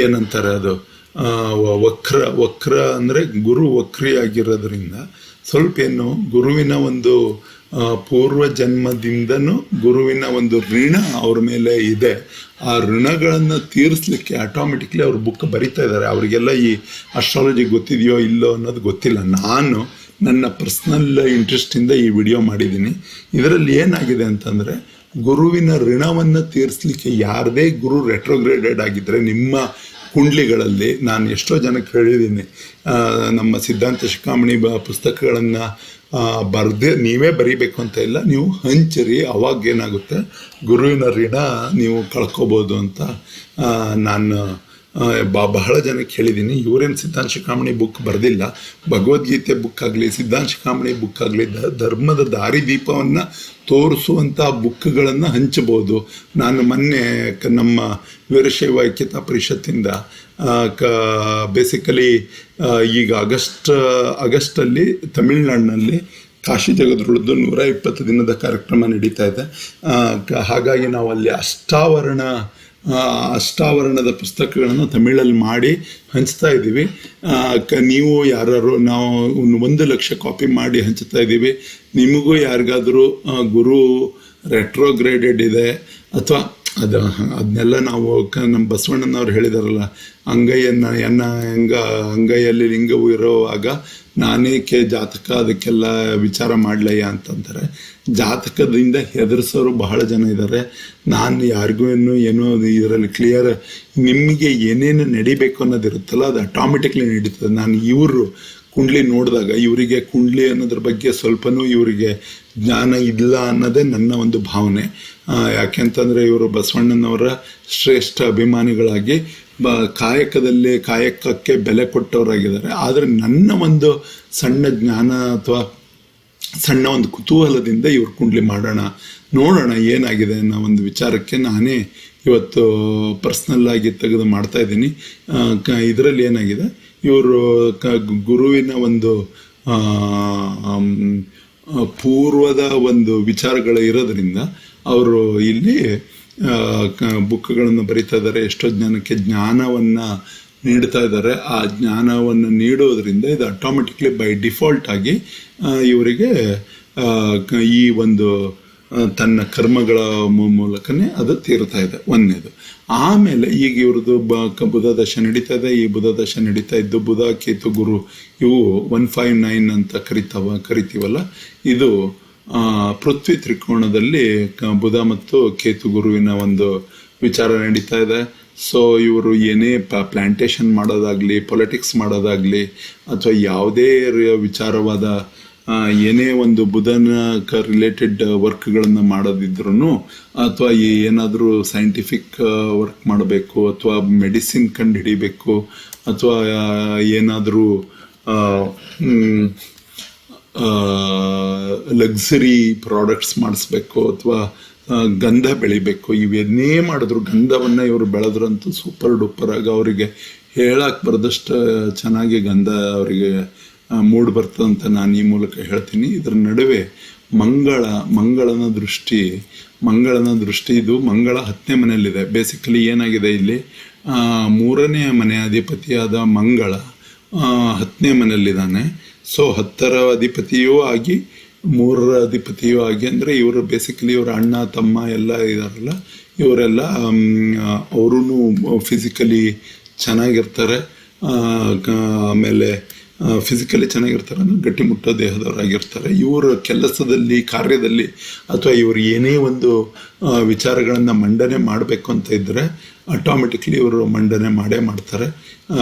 ಏನಂತಾರೆ ಅದು ವಕ್ರ ಅಂದರೆ ಗುರು ವಕ್ರಿಯಾಗಿರೋದ್ರಿಂದ ಸ್ವಲ್ಪ ಏನು ಗುರುವಿನ ಒಂದು ಪೂರ್ವ ಜನ್ಮದಿಂದನೂ ಗುರುವಿನ ಒಂದು ಋಣ ಅವ್ರ ಮೇಲೆ ಇದೆ. ಆ ಋಣಗಳನ್ನು ತೀರಿಸ್ಲಿಕ್ಕೆ ಆಟೋಮೆಟಿಕ್ಲಿ ಅವ್ರ ಬುಕ್ ಬರಿತಾ ಇದ್ದಾರೆ. ಅವರಿಗೆಲ್ಲ ಈ ಅಸ್ಟ್ರಾಲಜಿ ಗೊತ್ತಿದೆಯೋ ಇಲ್ಲೋ ಅನ್ನೋದು ಗೊತ್ತಿಲ್ಲ. ನಾನು ನನ್ನ ಪರ್ಸ್ನಲ್ ಇಂಟ್ರೆಸ್ಟಿಂದ ಈ ವಿಡಿಯೋ ಮಾಡಿದ್ದೀನಿ. ಇದರಲ್ಲಿ ಏನಾಗಿದೆ ಅಂತಂದರೆ, ಗುರುವಿನ ಋಣವನ್ನು ತೀರಿಸ್ಲಿಕ್ಕೆ ಯಾರದೇ ಗುರು ರೆಟ್ರೋಗ್ರೇಡೆಡ್ ಆಗಿದ್ದರೆ ನಿಮ್ಮ ಕುಂಡ್ಲಿಗಳಲ್ಲಿ, ನಾನು ಎಷ್ಟೋ ಜನಕ್ಕೆ ಹೇಳಿದ್ದೀನಿ, ನಮ್ಮ ಸಿದ್ಧಾಂತ ಶಿಖಾಮಣಿ ಪುಸ್ತಕಗಳನ್ನು ನೀವೇ ಬರೀಬೇಕು ಅಂತ ಇಲ್ಲ, ನೀವು ಹಂಚಿರಿ, ಅವಾಗ ಏನಾಗುತ್ತೆ ಗುರುವಿನ ಋಣ ನೀವು ಕಳ್ಕೊಬೋದು ಅಂತ ನಾನು ಬಹಳ ಜನಕ್ಕೆ ಹೇಳಿದ್ದೀನಿ. ಇವರೇನು ಸಿದ್ಧಾಂತ ಶಿಖಾಮಣಿ ಬುಕ್ ಬರೆದಿಲ್ಲ, ಭಗವದ್ಗೀತೆ ಬುಕ್ ಆಗಲಿ, ಸಿದ್ಧಾಂತ ಶಿಖಾಮಣಿ ಬುಕ್ ಆಗಲಿ, ಧರ್ಮದ ದಾರಿದೀಪವನ್ನು ತೋರಿಸುವಂಥ ಬುಕ್ಗಳನ್ನು ಹಂಚಬೋದು. ನಾನು ಮೊನ್ನೆ ನಮ್ಮ ವೀರಶೈವ ಐಕ್ಯತಾ ಪರಿಷತ್ತಿಂದ ಬೇಸಿಕಲಿ ಈಗ ಆಗಸ್ಟಲ್ಲಿ ತಮಿಳ್ನಾಡಿನಲ್ಲಿ ಕಾಶಿ ಜಗದ್ಗುರುದ್ದು 120 ದಿನದ ಕಾರ್ಯಕ್ರಮ ನಡೀತಾ ಇದೆ. ಹಾಗಾಗಿ ನಾವು ಅಲ್ಲಿ ಅಷ್ಟಾವರಣದ ಪುಸ್ತಕಗಳನ್ನು ತಮಿಳಲ್ಲಿ ಮಾಡಿ ಹಂಚ್ತಾ ಇದ್ದೀವಿ. ನೀವು ಯಾರು, ನಾವು 1 ಲಕ್ಷ ಕಾಪಿ ಮಾಡಿ ಹಂಚ್ತಾ ಇದ್ದೀವಿ. ನಿಮಗೂ ಯಾರಿಗಾದರೂ ಗುರು ರೆಟ್ರೋಗ್ರೇಡೆಡ್ ಇದೆ ಅಥವಾ ಅದನ್ನೆಲ್ಲ ನಾವು ನಮ್ಮ ಬಸವಣ್ಣನವ್ರು ಹೇಳಿದಾರಲ್ಲ, ಅಂಗೈಯಲ್ಲಿ ಲಿಂಗವು ಇರೋವಾಗ ನಾನೇಕೆ ಜಾತಕ ಅದಕ್ಕೆಲ್ಲ ವಿಚಾರ ಮಾಡಲಯ್ಯ ಅಂತಂತಾರೆ. ಜಾತಕದಿಂದ ಹೆದರ್ಸೋರು ಬಹಳ ಜನ ಇದ್ದಾರೆ. ನಾನು ಯಾರಿಗೂ ಏನೋ ಇದರಲ್ಲಿ ಕ್ಲಿಯರ್, ನಿಮಗೆ ಏನೇನು ನಡಿಬೇಕು ಅನ್ನೋದಿರುತ್ತಲ್ಲ ಅದು ಆಟೋಮೆಟಿಕ್ಲಿ ನಡೀತದೆ. ನಾನು ಇವರು ಕುಂಡ್ಲಿ ನೋಡಿದಾಗ ಇವರಿಗೆ ಕುಂಡ್ಲಿ ಅನ್ನೋದ್ರ ಬಗ್ಗೆ ಸ್ವಲ್ಪನೂ ಇವರಿಗೆ ಜ್ಞಾನ ಇಲ್ಲ ಅನ್ನೋದೇ ನನ್ನ ಒಂದು ಭಾವನೆ. ಯಾಕೆಂತಂದರೆ ಇವರು ಬಸವಣ್ಣನವರ ಶ್ರೇಷ್ಠ ಅಭಿಮಾನಿಗಳಾಗಿ ಕಾಯಕಕ್ಕೆ ಬೆಲೆ ಕೊಟ್ಟವರಾಗಿದ್ದಾರೆ. ಆದರೆ ನನ್ನ ಒಂದು ಸಣ್ಣ ಜ್ಞಾನ ಅಥವಾ ಸಣ್ಣ ಒಂದು ಕುತೂಹಲದಿಂದ ಇವ್ರ ಕುಂಡ್ಲಿ ನೋಡೋಣ ಏನಾಗಿದೆ ಅನ್ನೋ ಒಂದು ವಿಚಾರಕ್ಕೆ ನಾನೇ ಇವತ್ತು ಪರ್ಸ್ನಲ್ಲಾಗಿ ತೆಗೆದು ಮಾಡ್ತಾ ಇದ್ದೀನಿ. ಇದರಲ್ಲಿ ಏನಾಗಿದೆ, ಇವರು ಗುರುವಿನ ಒಂದು ಪೂರ್ವದ ಒಂದು ವಿಚಾರಗಳು ಇರೋದ್ರಿಂದ ಅವರು ಇಲ್ಲಿ ಬುಕ್ಗಳನ್ನು ಬರಿತಾ ಇದ್ದಾರೆ. ಎಷ್ಟೋ ಜನಕ್ಕೆ ಜ್ಞಾನವನ್ನು ನೀಡ್ತಾ ಇದ್ದಾರೆ. ಆ ಜ್ಞಾನವನ್ನು ನೀಡೋದ್ರಿಂದ ಇದು ಆಟೋಮೆಟಿಕ್ಲಿ ಬೈ ಡಿಫಾಲ್ಟ್ ಆಗಿ ಇವರಿಗೆ ಈ ಒಂದು ತನ್ನ ಕರ್ಮಗಳ ಮೂಲಕನೇ ಅದು ತೀರ್ತಾ ಇದೆ, ಒಂದನೇದು. ಆಮೇಲೆ ಈಗ ಇವ್ರದ್ದು ಬುಧ ದಶೆ ನಡೀತಾ ಇದೆ. ಈ ಬುಧ ದಶೆ ನಡೀತಾ ಇದ್ದು ಬುಧ ಕೇತು ಗುರು ಇವು 159 ಅಂತ ಕರಿತೀವಲ್ಲ, ಇದು ಪೃಥ್ವಿ ತ್ರಿಕೋಣದಲ್ಲಿ ಬುಧ ಮತ್ತು ಕೇತು ಗುರುವಿನ ಒಂದು ವಿಚಾರ ನಡೀತಾ ಇದೆ. ಸೊ ಇವರು ಏನೇ ಪ್ಲಾಂಟೇಶನ್ ಮಾಡೋದಾಗಲಿ, ಪೊಲಿಟಿಕ್ಸ್ ಮಾಡೋದಾಗಲಿ, ಅಥವಾ ಯಾವುದೇ ವಿಚಾರವಾದ ಏನೇ ಒಂದು ಬುಧನ ರಿಲೇಟೆಡ್ ವರ್ಕ್ಗಳನ್ನು ಮಾಡೋದಿದ್ರು, ಅಥವಾ ಏನಾದರೂ ಸೈಂಟಿಫಿಕ್ ವರ್ಕ್ ಮಾಡಬೇಕು, ಅಥವಾ ಮೆಡಿಸಿನ್ ಕಂಡು ಹಿಡಿಬೇಕು, ಅಥವಾ ಏನಾದರೂ ಲಕ್ಸುರಿ ಪ್ರಾಡಕ್ಟ್ಸ್ ಮಾಡಿಸ್ಬೇಕು, ಅಥವಾ ಗಂಧ ಬೆಳಿಬೇಕು, ಇವೇನೇ ಮಾಡಿದ್ರು ಗಂಧವನ್ನು ಇವರು ಬೆಳೆದ್ರಂತೂ ಸೂಪರ್ ಡೂಪರ್ ಆಗಿ ಅವರಿಗೆ ಹೇಳಕ್ಕೆ ಬರದಷ್ಟು ಚೆನ್ನಾಗಿ ಗಂಧ ಅವರಿಗೆ ಮೂಡ್ ಬರ್ತದಂತ ನಾನು ಈ ಮೂಲಕ ಹೇಳ್ತೀನಿ. ಇದರ ನಡುವೆ ಮಂಗಳನ ದೃಷ್ಟಿ ಇದು ಮಂಗಳ 10ನೇ ಮನೆಯಲ್ಲಿದೆ. ಬೇಸಿಕಲಿ ಏನಾಗಿದೆ ಇಲ್ಲಿ, ಮೂರನೇ ಮನೆ ಅಧಿಪತಿಯಾದ ಮಂಗಳ 10ನೇ ಮನೆಯಲ್ಲಿದ್ದಾನೆ. ಸೊ 10ರ ಅಧಿಪತಿಯೂ ಆಗಿ 3ರ ಅಧಿಪತಿಯೂ ಆಗಿ, ಅಂದರೆ ಇವರು ಬೇಸಿಕಲಿ ಇವರ ಅಣ್ಣ ತಮ್ಮ ಎಲ್ಲ ಇದಾರಲ್ಲ, ಇವರೆಲ್ಲ ಅವರೂ ಫಿಸಿಕಲಿ ಚೆನ್ನಾಗಿರ್ತಾರೆ. ಆಮೇಲೆ ಫಿಸಿಕಲಿ ಚೆನ್ನಾಗಿರ್ತಾರೆ ಅಂದರೆ ಗಟ್ಟಿಮುಟ್ಟ ದೇಹದವರಾಗಿರ್ತಾರೆ. ಇವರ ಕೆಲಸದಲ್ಲಿ, ಕಾರ್ಯದಲ್ಲಿ, ಅಥವಾ ಇವರು ಏನೇ ಒಂದು ವಿಚಾರಗಳನ್ನು ಮಂಡನೆ ಮಾಡಬೇಕು ಅಂತ ಇದ್ದರೆ ಆಟೋಮೆಟಿಕ್ಲಿ ಇವರು ಮಂಡನೆ ಮಾಡೇ ಮಾಡ್ತಾರೆ.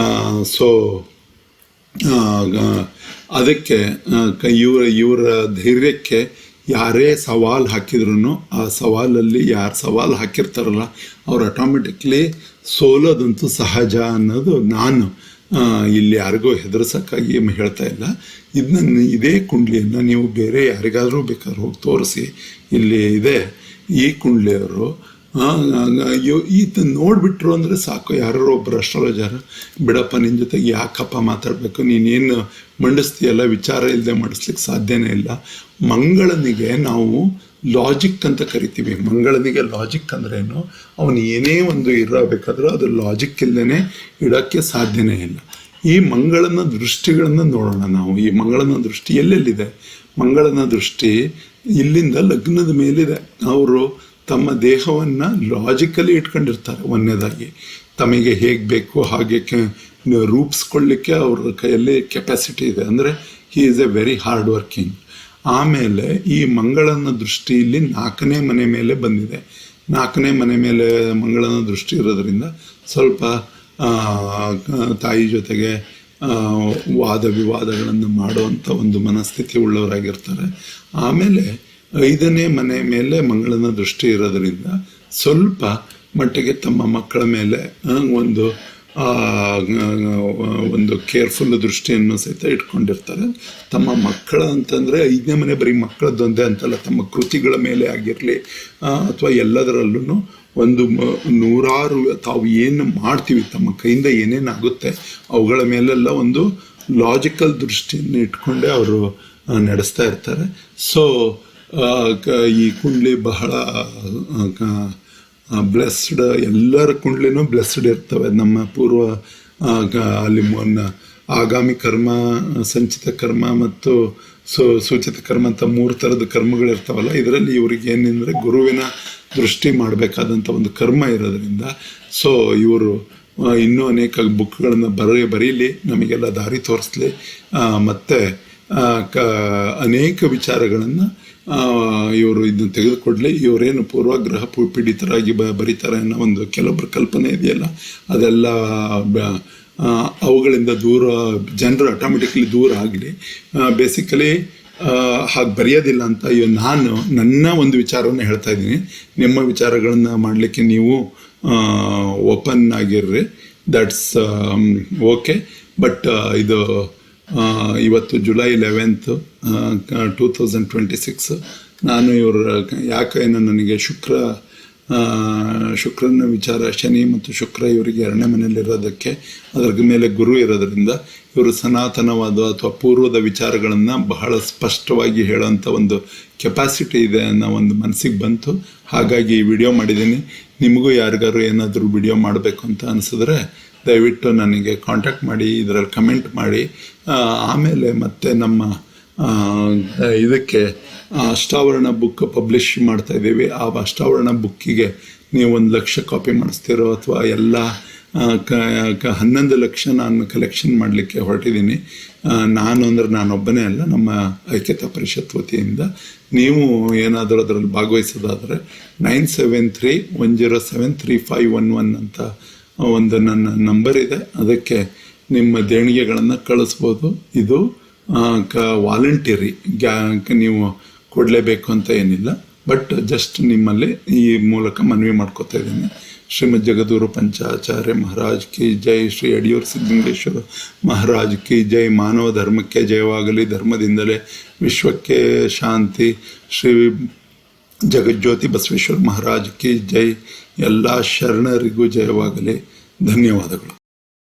ಸೊ ಅದಕ್ಕೆ ಇವರ ಧೈರ್ಯಕ್ಕೆ ಯಾರೇ ಸವಾಲು ಹಾಕಿದ್ರು ಆ ಸವಾಲಲ್ಲಿ ಯಾರು ಸವಾಲು ಹಾಕಿರ್ತಾರಲ್ಲ ಅವ್ರು ಆಟೋಮೆಟಿಕ್ಲಿ ಸೋಲೋದಂತೂ ಸಹಜ ಅನ್ನೋದು ನಾನು ಇಲ್ಲಿ ಯಾರಿಗೂ ಹೆದರ್ಸೋಕ್ಕಾಗಿ ಹೇಳ್ತಾ ಇಲ್ಲ. ಇದೇ ಕುಂಡ್ಲಿಯನ್ನು ನೀವು ಬೇರೆ ಯಾರಿಗಾದರೂ ಬೇಕಾದ್ರೂ ಹೋಗಿ ತೋರಿಸಿ, ಇಲ್ಲಿ ಇದೆ ಈ ಕುಂಡ್ಲಿಯವರು. ಈತ ನೋಡಿಬಿಟ್ರು ಅಂದರೆ ಸಾಕು, ಯಾರೋ ಒಬ್ಬರು ಅಸ್ಟ್ರಾಲಜರ್ ಬಿಡಪ್ಪ ನಿನ್ನ ಜೊತೆಗೆ ಯಾಕಪ್ಪ ಮಾತಾಡಬೇಕು, ನೀನೇನು ಮಂಡಿಸ್ತೀಯಲ್ಲ ವಿಚಾರ ಇಲ್ಲದೆ ಮಾಡಿಸ್ಲಿಕ್ಕೆ ಸಾಧ್ಯನೇ ಇಲ್ಲ. ಮಂಗಳನಿಗೆ ನಾವು ಲಾಜಿಕ್ ಅಂತ ಕರಿತೀವಿ. ಮಂಗಳನಿಗೆ ಲಾಜಿಕ್ ಅಂದ್ರೇನು, ಅವನು ಏನೇ ಒಂದು ಇರಬೇಕಾದ್ರೂ ಅದು ಲಾಜಿಕ್ ಇಲ್ಲದೇ ಇಡೋಕ್ಕೆ ಸಾಧ್ಯನೇ ಇಲ್ಲ. ಈ ಮಂಗಳನ ದೃಷ್ಟಿಗಳನ್ನು ನೋಡೋಣ ನಾವು. ಈ ಮಂಗಳನ ದೃಷ್ಟಿ ಎಲ್ಲೆಲ್ಲಿದೆ? ಮಂಗಳನ ದೃಷ್ಟಿ ಇಲ್ಲಿಂದ ಲಗ್ನದ ಮೇಲಿದೆ. ಅವರು ತಮ್ಮ ದೇಹವನ್ನು ಲಾಜಿಕಲಿ ಇಟ್ಕೊಂಡಿರ್ತಾರೆ. ಒಂದನೇದಾಗಿ ತಮಗೆ ಹೇಗೆ ಬೇಕು ಹಾಗೆ ರೂಪಿಸ್ಕೊಳ್ಳಿಕ್ಕೆ ಅವ್ರ ಕೈಯಲ್ಲಿ ಕೆಪಾಸಿಟಿ ಇದೆ. ಅಂದರೆ he is A very hard working. ಆಮೇಲೆ ಈ ಮಂಗಳನ ದೃಷ್ಟಿ ಇಲ್ಲಿ 4ನೇ ಮನೆ ಮೇಲೆ ಬಂದಿದೆ. 4ನೇ ಮನೆ ಮೇಲೆ ಮಂಗಳನ ದೃಷ್ಟಿ ಇರೋದ್ರಿಂದ ಸ್ವಲ್ಪ ತಾಯಿ ಜೊತೆಗೆ ವಾದ ವಿವಾದಗಳನ್ನು ಮಾಡುವಂಥ ಒಂದು ಮನಸ್ಥಿತಿ ಉಳ್ಳವರಾಗಿರ್ತಾರೆ. ಆಮೇಲೆ 5ನೇ ಮನೆ ಮೇಲೆ ಮಂಗಳನ ದೃಷ್ಟಿ ಇರೋದ್ರಿಂದ ಸ್ವಲ್ಪ ಮಟ್ಟಿಗೆ ತಮ್ಮ ಮಕ್ಕಳ ಮೇಲೆ ಒಂದು ಕೇರ್ಫುಲ್ ದೃಷ್ಟಿಯನ್ನು ಸಹಿತ ಇಟ್ಕೊಂಡಿರ್ತಾರೆ. ತಮ್ಮ ಮಕ್ಕಳ ಅಂತಂದರೆ 5ನೇ ಮನೆ ಬರೀ ಮಕ್ಕಳದ್ದೊಂದೇ ಅಂತಲ್ಲ, ತಮ್ಮ ಕೃತಿಗಳ ಮೇಲೆ ಆಗಿರಲಿ ಅಥವಾ ಎಲ್ಲದರಲ್ಲೂ ಒಂದು 100 ತಾವು ಏನು ಮಾಡ್ತೀವಿ, ತಮ್ಮ ಕೈಯಿಂದ ಏನೇನಾಗುತ್ತೆ ಅವುಗಳ ಮೇಲೆಲ್ಲ ಒಂದು ಲಾಜಿಕಲ್ ದೃಷ್ಟಿಯನ್ನು ಇಟ್ಕೊಂಡೇ ಅವರು ನಡೆಸ್ತಾ ಇರ್ತಾರೆ. ಸೊ ಈ ಕುಂಡ್ಲಿ ಬಹಳ ಬ್ಲೆಸ್ಡ್, ಎಲ್ಲರ ಕುಂಡ್ಲಿನೂ ಬ್ಲೆಸ್ಡ್ ಇರ್ತವೆ. ನಮ್ಮ ಪೂರ್ವ ಅಲ್ಲಿ ಆಗಾಮಿ ಕರ್ಮ, ಸಂಚಿತ ಕರ್ಮ ಮತ್ತು ಸೂಚಿತ ಕರ್ಮ ಅಂತ 3 ಥರದ ಕರ್ಮಗಳಿರ್ತಾವಲ್ಲ, ಇದರಲ್ಲಿ ಇವ್ರಿಗೆ ಏನೆಂದರೆ ಗುರುವಿನ ದೃಷ್ಟಿ ಮಾಡಬೇಕಾದಂಥ ಒಂದು ಕರ್ಮ ಇರೋದ್ರಿಂದ ಸೊ ಇವರು ಇನ್ನೂ ಅನೇಕ ಬುಕ್ಗಳನ್ನು ಬರೀಲಿ, ನಮಗೆಲ್ಲ ದಾರಿ ತೋರಿಸ್ಲಿ, ಮತ್ತು ಅನೇಕ ವಿಚಾರಗಳನ್ನು ಇವರು ಇದನ್ನು ತೆಗೆದುಕೊಡ್ಲಿ. ಇವರೇನು ಪೂರ್ವಗ್ರಹ ಪೀಡಿತರಾಗಿ ಬರೀತಾರೆ ಅನ್ನೋ ಒಂದು ಕೆಲವೊಬ್ಬರ ಕಲ್ಪನೆ ಇದೆಯಲ್ಲ, ಅದೆಲ್ಲ ಅವುಗಳಿಂದ ದೂರ, ಜನರು ಆಟೋಮೆಟಿಕ್ಲಿ ದೂರ ಆಗಲಿ. ಬೇಸಿಕಲಿ ಹಾಗೆ ಬರೆಯೋದಿಲ್ಲ ಅಂತ ನಾನು ನನ್ನ ಒಂದು ವಿಚಾರವನ್ನು ಹೇಳ್ತಾ ಇದ್ದೀನಿ. ನಿಮ್ಮ ವಿಚಾರಗಳನ್ನು ಮಾಡಲಿಕ್ಕೆ ನೀವು ಓಪನ್ ಆಗಿರ್ರಿ, ದಟ್ಸ್ ಓಕೆ. ಬಟ್ ಇದು ಇವತ್ತು ಜುಲೈ 11, 2026. ನಾನು ಯಾಕೆ ನನಗೆ ಶುಕ್ರನ ವಿಚಾರ, ಶನಿ ಮತ್ತು ಶುಕ್ರ ಇವರಿಗೆ 2ನೇ ಮನೆಯಲ್ಲಿರೋದಕ್ಕೆ, ಅದರ ಮೇಲೆ ಗುರು ಇರೋದ್ರಿಂದ ಇವರು ಸನಾತನವಾದ ಅಥವಾ ಪೂರ್ವದ ವಿಚಾರಗಳನ್ನು ಬಹಳ ಸ್ಪಷ್ಟವಾಗಿ ಹೇಳೋಂಥ ಒಂದು ಕೆಪಾಸಿಟಿ ಇದೆ ಅನ್ನೋ ಒಂದು ಮನಸ್ಸಿಗೆ ಬಂತು. ಹಾಗಾಗಿ ಈ ವಿಡಿಯೋ ಮಾಡಿದ್ದೀನಿ. ನಿಮಗೂ ಯಾರಿಗಾರು ಏನಾದರೂ ವಿಡಿಯೋ ಮಾಡಬೇಕು ಅಂತ ಅನಿಸಿದ್ರೆ ದಯವಿಟ್ಟು ನನಗೆ ಕಾಂಟ್ಯಾಕ್ಟ್ ಮಾಡಿ, ಇದರಲ್ಲಿ ಕಮೆಂಟ್ ಮಾಡಿ. ಆಮೇಲೆ ಮತ್ತೆ ನಮ್ಮ ಇದಕ್ಕೆ ಅಷ್ಟಾವರಣ ಬುಕ್ ಪಬ್ಲಿಷ್ ಮಾಡ್ತಾಯಿದ್ದೀವಿ. ಆ ಅಷ್ಟಾವರಣ ಬುಕ್ಕಿಗೆ ನೀವು 1,00,000 ಕಾಪಿ ಮಾಡಿಸ್ತಿರೋ ಅಥವಾ ಎಲ್ಲ 11 ಲಕ್ಷ ನಾನು ಕಲೆಕ್ಷನ್ ಮಾಡಲಿಕ್ಕೆ ಹೊರಟಿದ್ದೀನಿ. ನಾನೊಬ್ಬನೇ ಅಲ್ಲ, ನಮ್ಮ ಐಕ್ಯತಾ ಪರಿಷತ್ ವತಿಯಿಂದ. ನೀವು ಏನಾದರೂ ಅದರಲ್ಲಿ ಭಾಗವಹಿಸೋದಾದರೆ 9731073511 ಅಂತ ಒಂದು ನನ್ನ ನಂಬರ್ ಇದೆ, ಅದಕ್ಕೆ ನಿಮ್ಮ ದೇಣಿಗೆಗಳನ್ನು ಕಳಿಸ್ಬೋದು. ಇದು ವಾಲಂಟಿಯರಿ, ನೀವು ಕೊಡಲೇಬೇಕು ಅಂತ ಏನಿಲ್ಲ, ಬಟ್ ಜಸ್ಟ್ ನಿಮ್ಮಲ್ಲಿ ಈ ಮೂಲಕ ಮನವಿ ಮಾಡ್ಕೋತಾ ಇದ್ದೀನಿ. ಶ್ರೀಮದ್ ಜಗದ್ಗುರು ಪಂಚಾಚಾರ್ಯ ಮಹಾರಾಜ್ ಕಿ ಜೈ, ಶ್ರೀ ಯಡಿಯೂರು ಸಿದ್ಧಲಿಂಗೇಶ್ವರ ಮಹಾರಾಜ್ ಕಿ ಜೈ. ಮಾನವ ಧರ್ಮಕ್ಕೆ ಜಯವಾಗಲಿ, ಧರ್ಮದಿಂದಲೇ ವಿಶ್ವಕ್ಕೆ ಶಾಂತಿ. ಶ್ರೀ ಜಗಜ್ಯೋತಿ ಬಸವೇಶ್ವರ ಮಹಾರಾಜ್ ಕಿ ಜೈ. ಎಲ್ಲ ಶರಣರಿಗೂ ಜಯವಾಗಲಿ. ಧನ್ಯವಾದಗಳು.